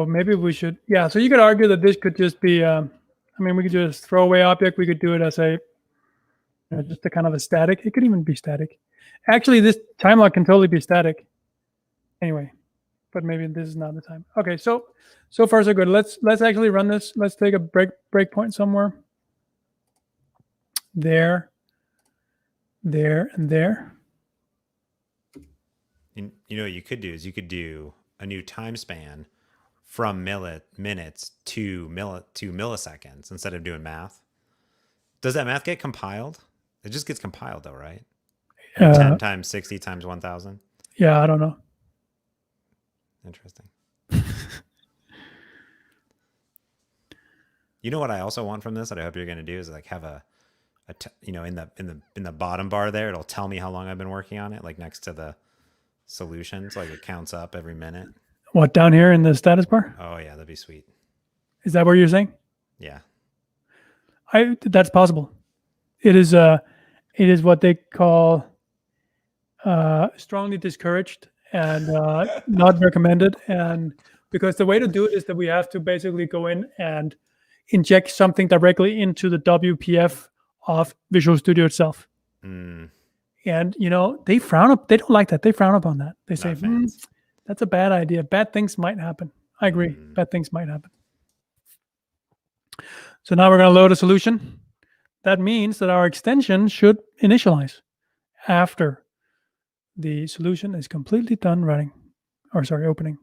A: maybe we should, yeah. So you could argue that this could just be, I mean, we could just throw away object. We could do it as a, just a kind of a static. It could even be static. Actually, this time lock can totally be static. Anyway, but maybe this is not the time. Okay, so far so good. Let's actually run this. Let's take a breakpoint somewhere. There, and there.
B: You know what you could do is you could do a new time span from minutes to milliseconds instead of doing math. Does that math get compiled? It just gets compiled though, right? 10 times 60 times 1,000?
A: Yeah, I don't know.
B: Interesting. You know what I also want from this that I hope you're going to do is like have in the bottom bar there, it'll tell me how long I've been working on it, like next to the solutions, like it counts up every minute.
A: What, down here in the status bar?
B: Oh yeah, that'd be sweet.
A: Is that what you're saying?
B: Yeah.
A: That's possible. It is what they call strongly discouraged and not recommended. And because the way to do it is that we have to basically go in and inject something directly into the WPF of Visual Studio itself.
B: Mm,
A: And they frown up. They don't like that. They frown upon that. They say,
B: not fans.
A: "That's a bad idea. Bad things might happen." I agree.
B: Mm.
A: Bad things might happen. So now we're going to load a solution. That means that our extension should initialize after the solution is completely done running, or sorry, opening.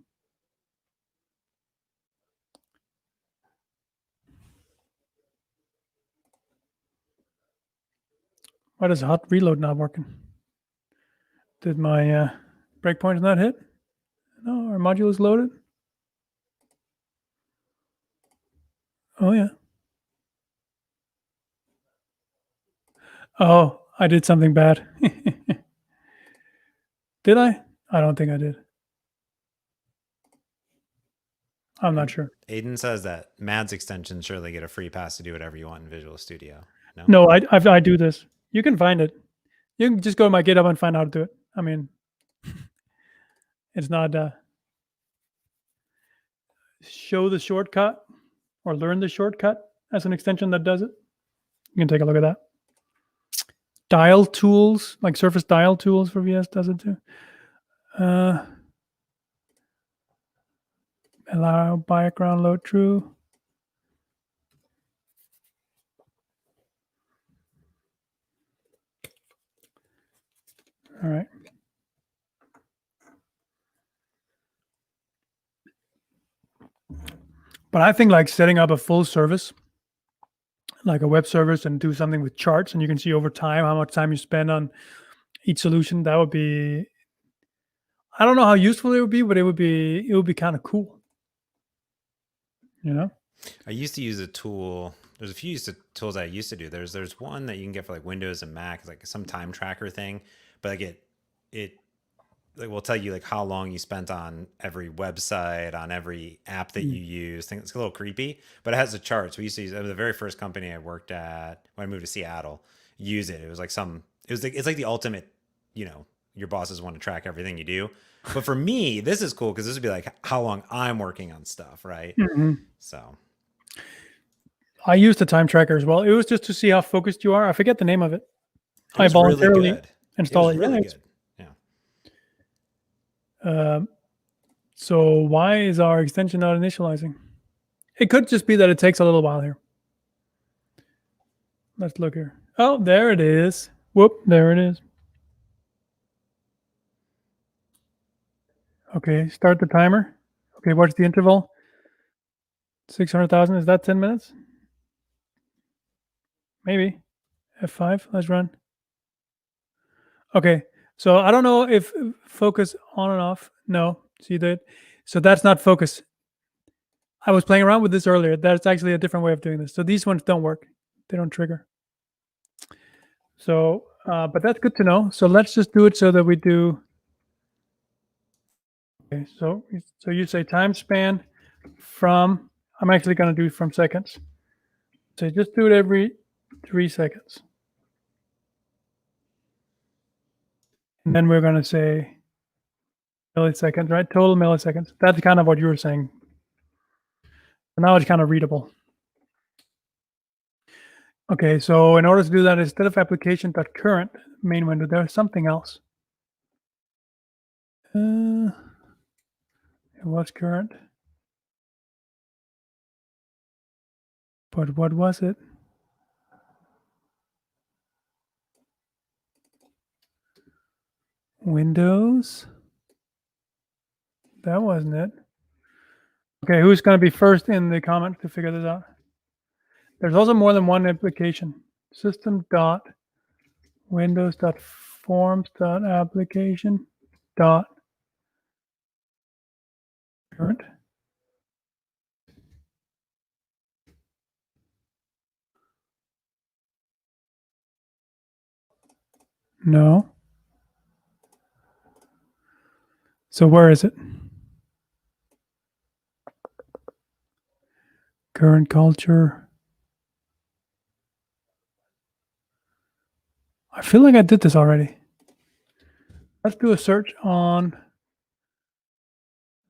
A: Why does hot reload not working? Did my breakpoints not hit? No, our module is loaded. Oh yeah. Oh, I did something bad. Did I? I don't think I did. I'm not sure.
B: Aiden says that Mad's extensions surely get a free pass to do whatever you want in Visual Studio. No?
A: No, I do this. You can find it. You can just go to my GitHub and find out how to do it. I mean, it's not show the shortcut or learn the shortcut as an extension that does it. You can take a look at that. Dial tools, like Surface Dial tools for VS does it too. Allow background load true. All right. But I think like setting up a full service, like a web service, and do something with charts, and you can see over time how much time you spend on each solution. That would be, I don't know how useful it would be, but it would be kind of cool.
B: I used to use a tool. There's a few tools I used to do. There's one that you can get for like Windows and Mac, like some time tracker thing, but like it like will tell you like how long you spent on every website, on every app that you use. I think it's a little creepy, but it has the charts. We used to use it was the very first company I worked at when I moved to Seattle. Use it. It was like it's like the ultimate, your bosses want to track everything you do. But for me, this is cool because this would be like how long I'm working on stuff, right?
A: Mm-hmm.
B: So
A: I used the time tracker as well. It was just to see how focused you are. I forget the name of it. I
B: was really
A: voluntarily
B: good.
A: install it.
B: Really
A: Yeah,
B: good. Yeah.
A: So why is our extension not initializing? It could just be that it takes a little while here. Let's look here. Oh, there it is. Whoop, there it is. Okay, start the timer. Okay, what's the interval? 600,000. Is that 10 minutes? Maybe. F5. Let's run. Okay, so I don't know if focus on and off. No, see that? So that's not focus. I was playing around with this earlier. That's actually a different way of doing this. So these ones don't work. They don't trigger. So, but that's good to know. So let's just do it so that we do. Okay, so you say time span from, I'm actually going to do from seconds. So just do it every 3 seconds. And then we're going to say milliseconds, right? Total milliseconds. That's kind of what you were saying. So now it's kind of readable. Okay, so in order to do that, instead of application.current main window, there's something else. It was current. But what was it? Windows. That wasn't it. Okay, who's going to be first in the comments to figure this out? There's also more than one application. System dot windows dot forms dot application dot current. No. So where is it? Current culture. I feel like I did this already. Let's do a search on.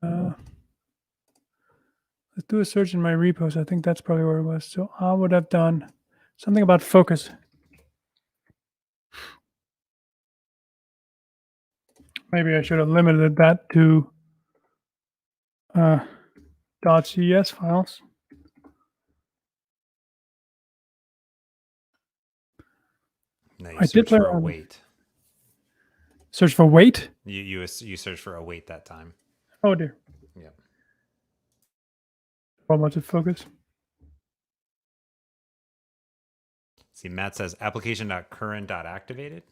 A: Let's do a search in my repos. I think that's probably where it was. So I would have done something about focus. Maybe I should have limited that to .cs files.
B: No, you
A: I did
B: search
A: play
B: for
A: around.
B: await.
A: Search for weight.
B: You search for await that time.
A: Oh dear.
B: Yeah.
A: How much of focus?
B: See, Matt says application.current.activated.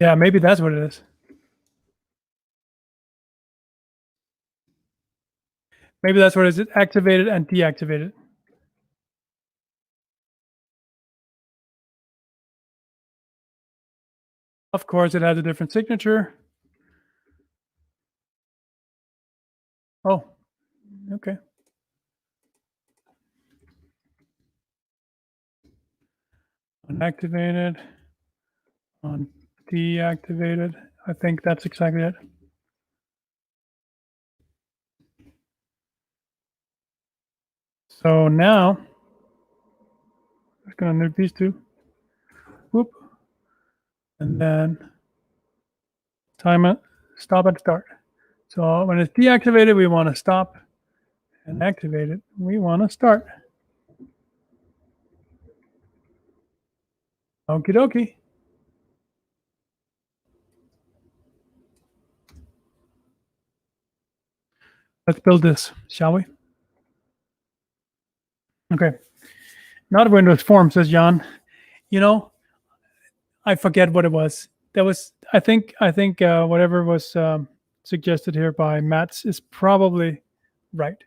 A: Yeah, maybe that's what it is. Maybe that's what it is. Activated and deactivated. Of course, it has a different signature. Oh, okay. Unactivated, on deactivated. I think that's exactly it. So now, I'm just going to nuke these two. Whoop. And then time it, stop and start. So when it's deactivated, we want to stop, and activated, we want to start. Okie dokie. Let's build this, shall we? Okay. Not a Windows form, says John. You know, I forget what it was. That was, I think whatever was suggested here by Mats is probably right.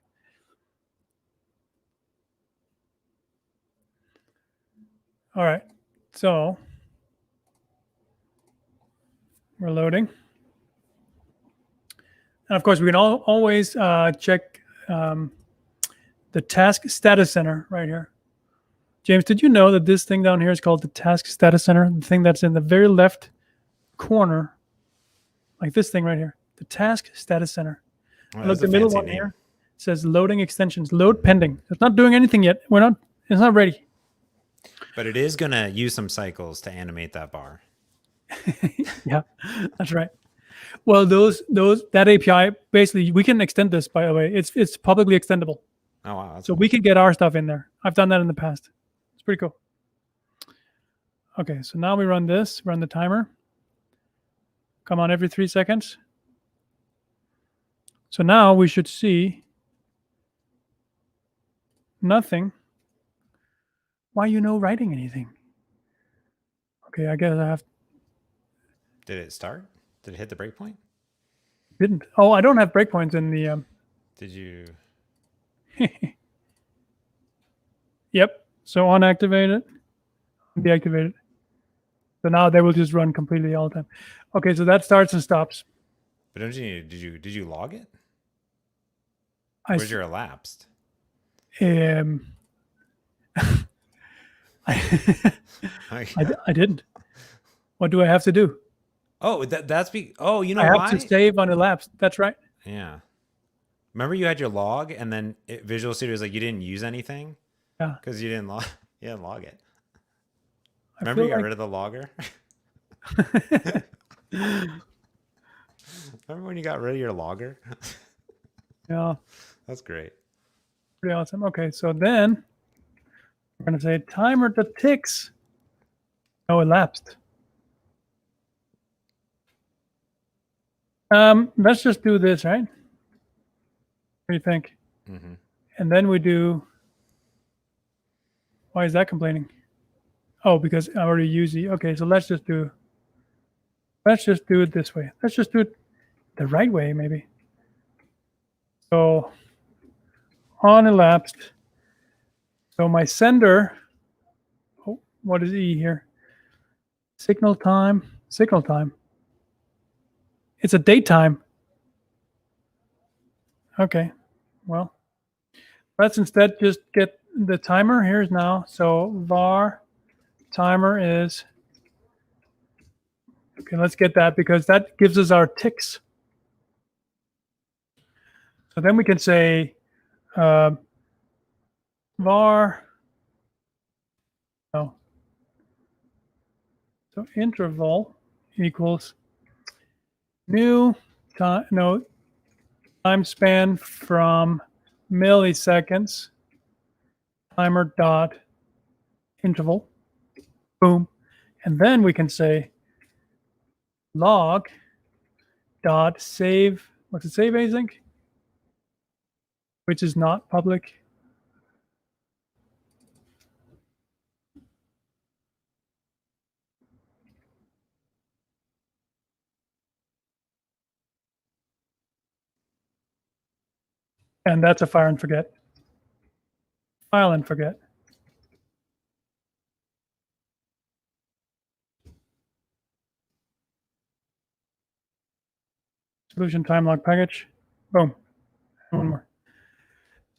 A: All right. So we're loading. And of course, we can always check the task status center right here. James, did you know that this thing down here is called the task status center? The thing that's in the very left corner, like this thing right here, the task status center.
B: Oh,
A: Look,
B: that's a
A: the middle
B: fancy
A: one
B: name.
A: here says loading extensions, load pending. It's not doing anything yet. It's not ready.
B: But it is going to use some cycles to animate that bar.
A: Yeah, that's right. Well, that API, basically, we can extend this, by the way. It's publicly extendable.
B: Oh, wow.
A: So we can get our stuff in there. I've done that in the past. It's pretty cool. Okay, so now we run this, run the timer. Come on every 3 seconds. So now we should see nothing. Why are you no writing anything? Okay, I guess I have.
B: Did it start? Did it hit the breakpoint?
A: Didn't. Oh, I don't have breakpoints in the.
B: Did you?
A: Yep. So unactivate it, deactivate it. So now they will just run completely all the time. Okay, so that starts and stops.
B: But don't you? Did you log it?
A: I
B: Where's your elapsed?
A: I didn't. What do I have to do?
B: Oh, oh, you know
A: I have
B: why?
A: to save on elapsed. That's right.
B: Yeah. Remember you had your log, and then Visual Studio was like you didn't use anything.
A: Yeah.
B: Because you didn't log. You didn't log it.
A: I
B: Remember you
A: feel
B: got
A: like-
B: rid of the logger. Remember when you got rid of your logger?
A: Yeah.
B: That's great.
A: Pretty awesome. Okay, so then we're going to say timer that ticks. No elapsed. Let's just do this, right? What do you think?
B: Mm-hmm.
A: And then we do. Why is that complaining? Oh, because I already used the. Okay, so let's just do it this way. Let's just do it the right way, maybe. So on elapsed. So my sender. Oh, what is E here? Signal time. It's a date time. Okay, well, let's instead just get the timer here is now. So var timer is, okay, let's get that because that gives us our ticks. So then we can say var, no. So interval equals new time, no, time span from milliseconds, timer dot interval, boom. And then we can say log dot save, what's it save async? Which is not public. And that's a fire and forget. File and forget. Solution time log package. Boom. One more.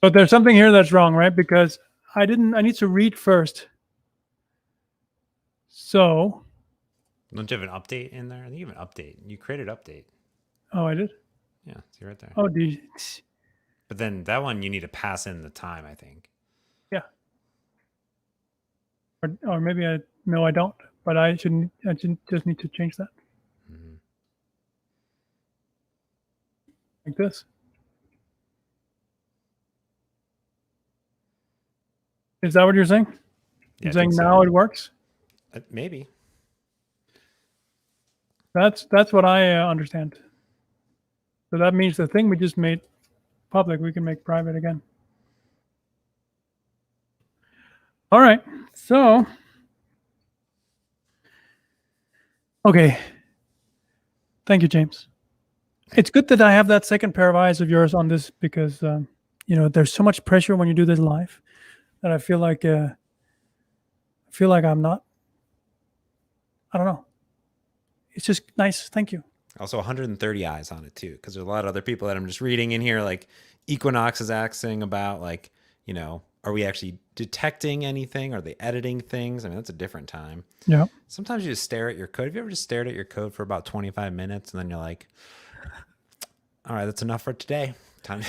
A: But there's something here that's wrong, right? Because I need to read first. So.
B: Don't you have an update in there? I think you have an update. You created update.
A: Oh, I did?
B: Yeah, see right there.
A: Oh,
B: but then that one you need to pass in the time, I think.
A: Yeah. Or maybe no, I don't. But I just need to change that. Mm-hmm. Like this. Is that what you're saying?
B: Yeah,
A: you're saying now it works?
B: Maybe.
A: That's what I understand. So that means the thing we just made public, we can make private again. All right. So, okay. Thank you, James. It's good that I have that second pair of eyes of yours on this because, there's so much pressure when you do this live that I feel like I'm not, I don't know. It's just nice. Thank you.
B: Also 130 eyes on it too, because there's a lot of other people that I'm just reading in here. Like Equinox is asking about like, are we actually detecting anything? Are they editing things? I mean, that's a different time.
A: Yeah.
B: Sometimes you just stare at your code. Have you ever just stared at your code for about 25 minutes and then you're like, all right, that's enough for today. Time.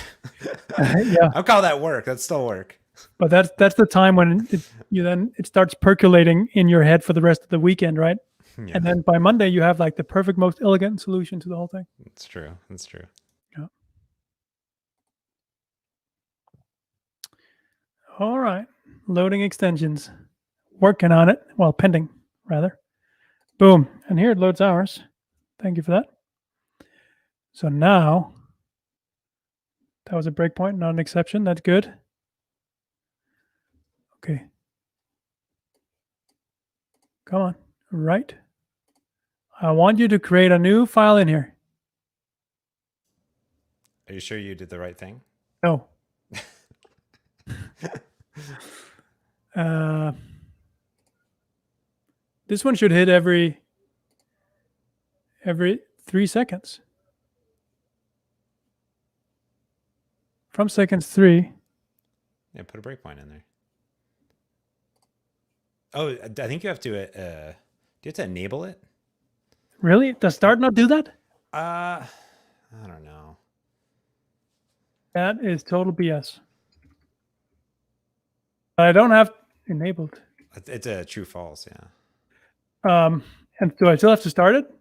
A: Yeah.
B: I'll call that work. That's still work.
A: But that's the time when it starts percolating in your head for the rest of the weekend, right? Yeah. And then by Monday you have like the perfect, most elegant solution to the whole thing.
B: That's true. That's true.
A: Yeah. All right. Loading extensions. Working on it. Well, pending, rather. Boom. And here it loads ours. Thank you for that. So now, that was a breakpoint, not an exception. That's good. Okay. Come on. Right. I want you to create a new file in here.
B: Are you sure you did the right thing?
A: No. This one should hit every 3 seconds. From seconds 3.
B: Yeah, put a breakpoint in there. Oh, I think you have to. Do you have to enable it?
A: Really? Does start not do that?
B: I don't know.
A: That is total BS. I don't have enabled.
B: It's a true false, yeah.
A: And do I still have to start it?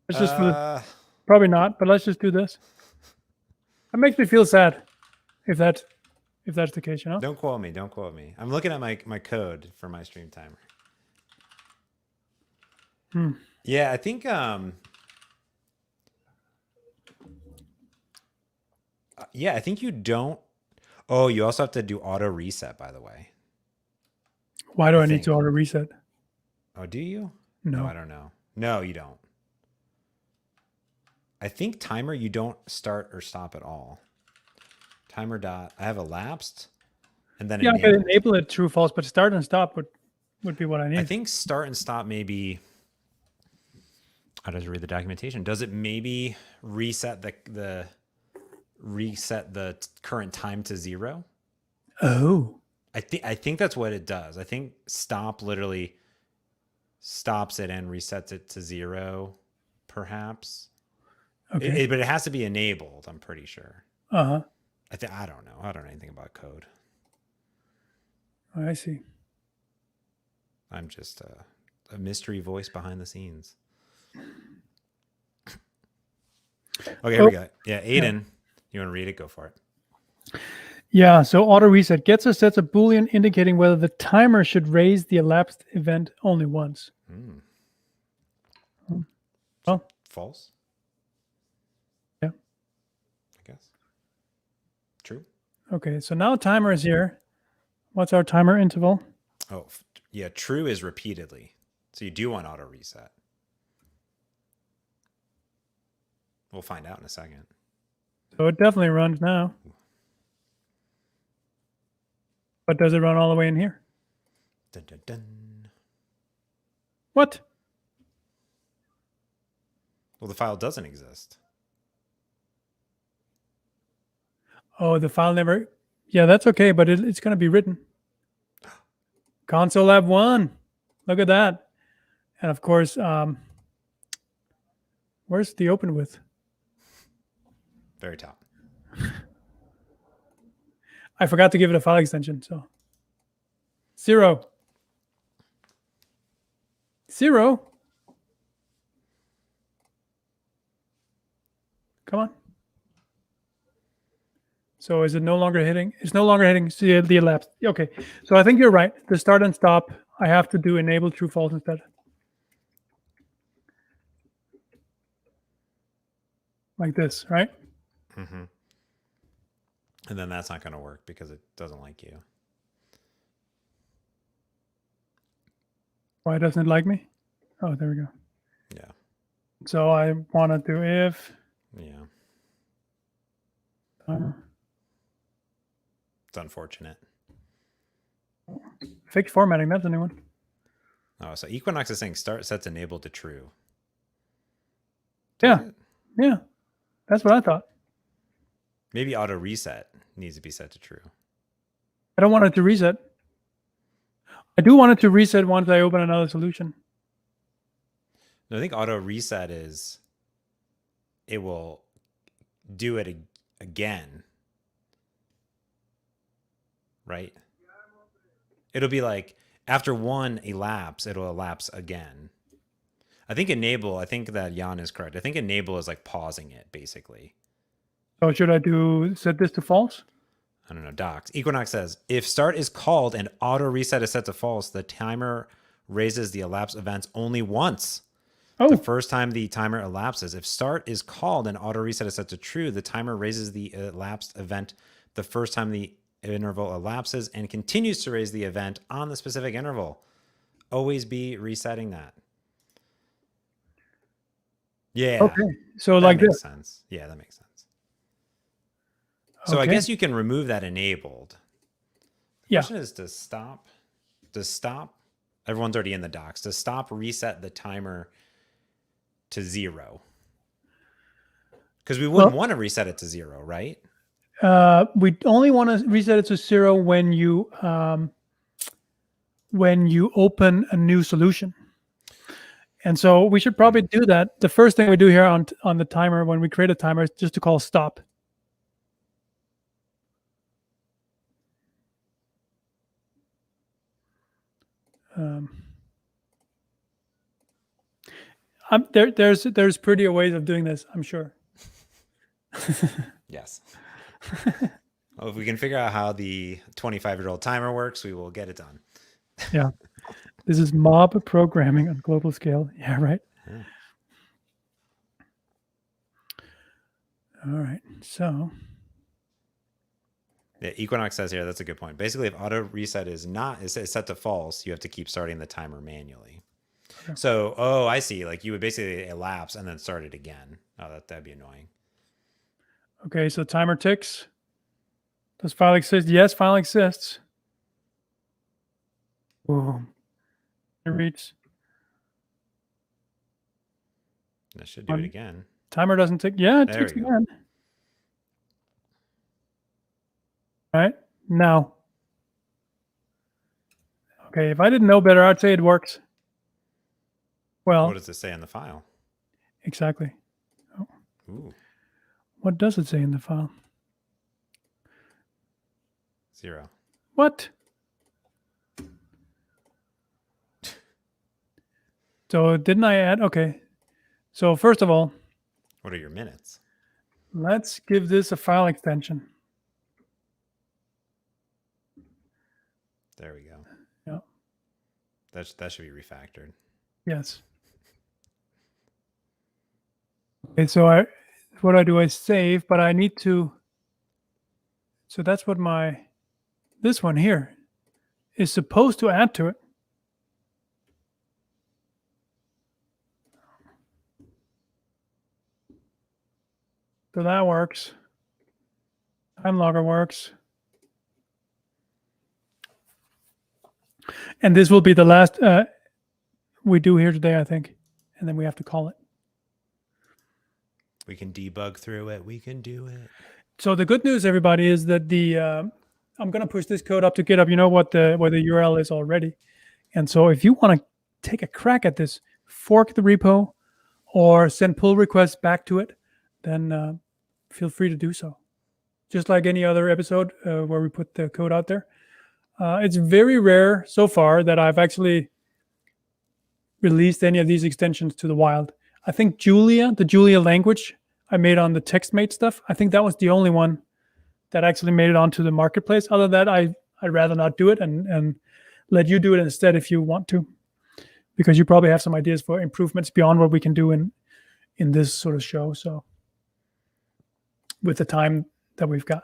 A: Let's just probably not, but let's just do this. That makes me feel sad if that's the case,
B: Don't quote me. Don't quote me. I'm looking at my code for my stream timer. Yeah, I think yeah, I think you don't. Oh, you also have to do auto reset, by the way.
A: Why do I need to auto reset?
B: Oh, do you?
A: No,
B: I don't know. No, you don't. I think timer, you don't start or stop at all. Timer dot, I have elapsed, and then
A: I can enable it true false, but start and stop would be what I need.
B: I think start and stop maybe. How does it read the documentation? Does it maybe reset the current time to 0?
A: Oh,
B: I think that's what it does. I think stop literally stops it and resets it to 0, perhaps.
A: okay.
B: But it has to be enabled, I'm pretty sure.
A: Uh-huh.
B: I don't know. I don't know anything about code.
A: I see.
B: I'm just a mystery voice behind the scenes. Okay, here
A: Oh,
B: we go. Yeah,
A: yeah.
B: Aiden, you want to read it? Go for it.
A: Yeah, so auto reset gets or sets a Boolean indicating whether the timer should raise the elapsed event only once.
B: So
A: Well,
B: false,
A: yeah.
B: I guess. True.
A: Okay, so now timer is here. What's our timer interval?
B: Oh, yeah. True is repeatedly. So you do want auto reset. We'll find out in a second.
A: So it definitely runs now. But does it run all the way in here?
B: Dun, dun, dun.
A: What?
B: Well, the file doesn't exist.
A: Oh, the file never. Yeah, that's okay, but it's going to be written. Console Lab 1. Look at that. And of course, where's the open with?
B: Very top.
A: I forgot to give it a file extension. So 0. 0. Come on. So is it no longer hitting? It's no longer hitting the elapsed. Okay. So I think you're right. The start and stop, I have to do enable true false instead. Like this, right?
B: Mm-hmm. And then that's not going to work because it doesn't like you.
A: Why doesn't it like me? Oh, there we go.
B: Yeah.
A: So I want to do if.
B: Yeah.
A: Uh,
B: It's unfortunate.
A: fixed formatting. That's a new one.
B: Oh, so Equinox is saying start sets enabled to true.
A: Yeah. Yeah. That's what I thought.
B: Maybe auto reset needs to be set to true.
A: I don't want it to reset. I do want it to reset once I open another solution.
B: No, I think auto reset is it will do it again. Right? It'll be like after one elapse, it'll elapse again. I think that Jan is correct. I think enable is like pausing it, basically.
A: So should I set this to false?
B: I don't know, docs. Equinox says, if start is called and auto reset is set to false, the timer raises the elapsed events only once.
A: Oh.
B: The first time the timer elapses. If start is called and auto reset is set to true, the timer raises the elapsed event the first time the interval elapses and continues to raise the event on the specific interval. Always be resetting that. Yeah.
A: Okay. So
B: that
A: like
B: makes
A: this.
B: sense. Yeah, that makes sense. So
A: okay.
B: I guess you can remove that enabled. The question is to stop. Everyone's already in the docs. To stop reset the timer to 0. Because we wouldn't want to reset it to 0, right?
A: We only want to reset it to 0 when you open a new solution. And so we should probably do that. The first thing we do here on the timer when we create a timer is just to call stop. There's prettier ways of doing this, I'm sure.
B: Yes. Well, if we can figure out how the 25-year-old timer works, we will get it done.
A: Yeah. This is mob programming on global scale. Yeah, right.
B: Yeah.
A: All right. So.
B: Yeah, Equinox says here, that's a good point. Basically, if auto reset is set to false, you have to keep starting the timer manually. Okay. So, I see. Like you would basically elapse and then start it again. Oh, that'd be annoying.
A: Okay, so timer ticks. Does file exist? Yes, file exists. Boom. It reads.
B: That should do it again.
A: Timer doesn't tick. Yeah, it ticks again. All right. Now, Okay, if I didn't know better, I'd say it works. Well,
B: What does it say in the file?
A: exactly.
B: Ooh,
A: What does it say in the file?
B: 0.
A: What? So didn't I add? Okay. So first of all,
B: What are your minutes?
A: let's give this a file extension.
B: There we go.
A: Yeah.
B: That should be refactored.
A: Yes. Okay, so what I do, I save, but I need to, so that's what this one here is supposed to add to it. So that works. Time logger works. And this will be the last we do here today, I think. And then we have to call it.
B: We can debug through it. We can do it.
A: So the good news, everybody, is that I'm going to push this code up to GitHub. You know what the URL is already. And so if you want to take a crack at this, fork the repo or send pull requests back to it, then feel free to do so. Just like any other episode where we put the code out there. It's very rare so far that I've actually released any of these extensions to the wild. I think the Julia language I made on the TextMate stuff, I think that was the only one that actually made it onto the marketplace. Other than that, I'd rather not do it and let you do it instead if you want to, because you probably have some ideas for improvements beyond what we can do in this sort of show. So with the time that we've got.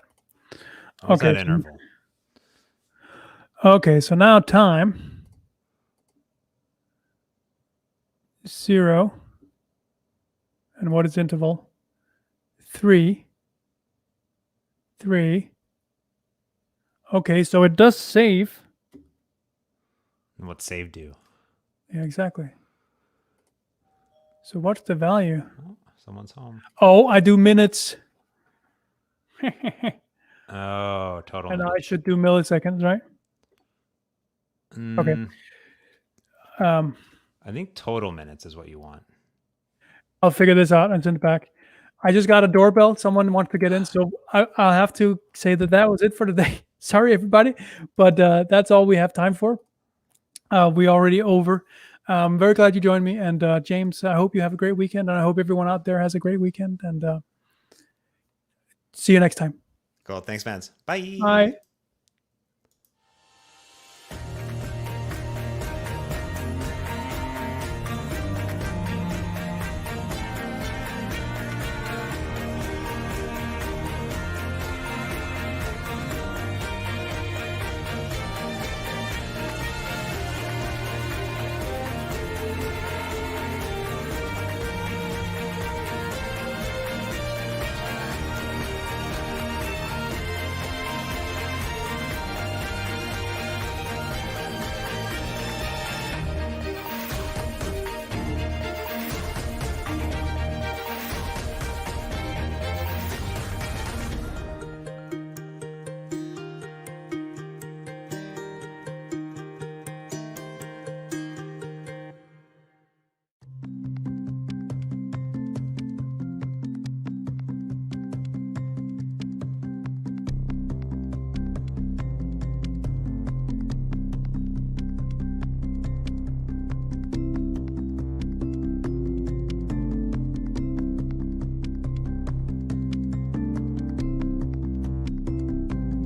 B: What's that interval?
A: Okay, so now time 0. And what is interval? 3. Okay, so it does save.
B: And what's save do?
A: Yeah, exactly. So what's the value?
B: Oh, someone's home.
A: Oh, I do minutes.
B: Oh, total
A: And
B: minutes.
A: I should do milliseconds, right? Okay.
B: I think total minutes is what you want.
A: I'll figure this out and send it back. I just got a doorbell. Someone wants to get in, so I'll have to say that was it for today. Sorry, everybody, but that's all we have time for. We already over. I'm very glad you joined me, and James, I hope you have a great weekend, and I hope everyone out there has a great weekend. And see you next time.
B: Cool. Thanks, man. Bye.
A: Bye.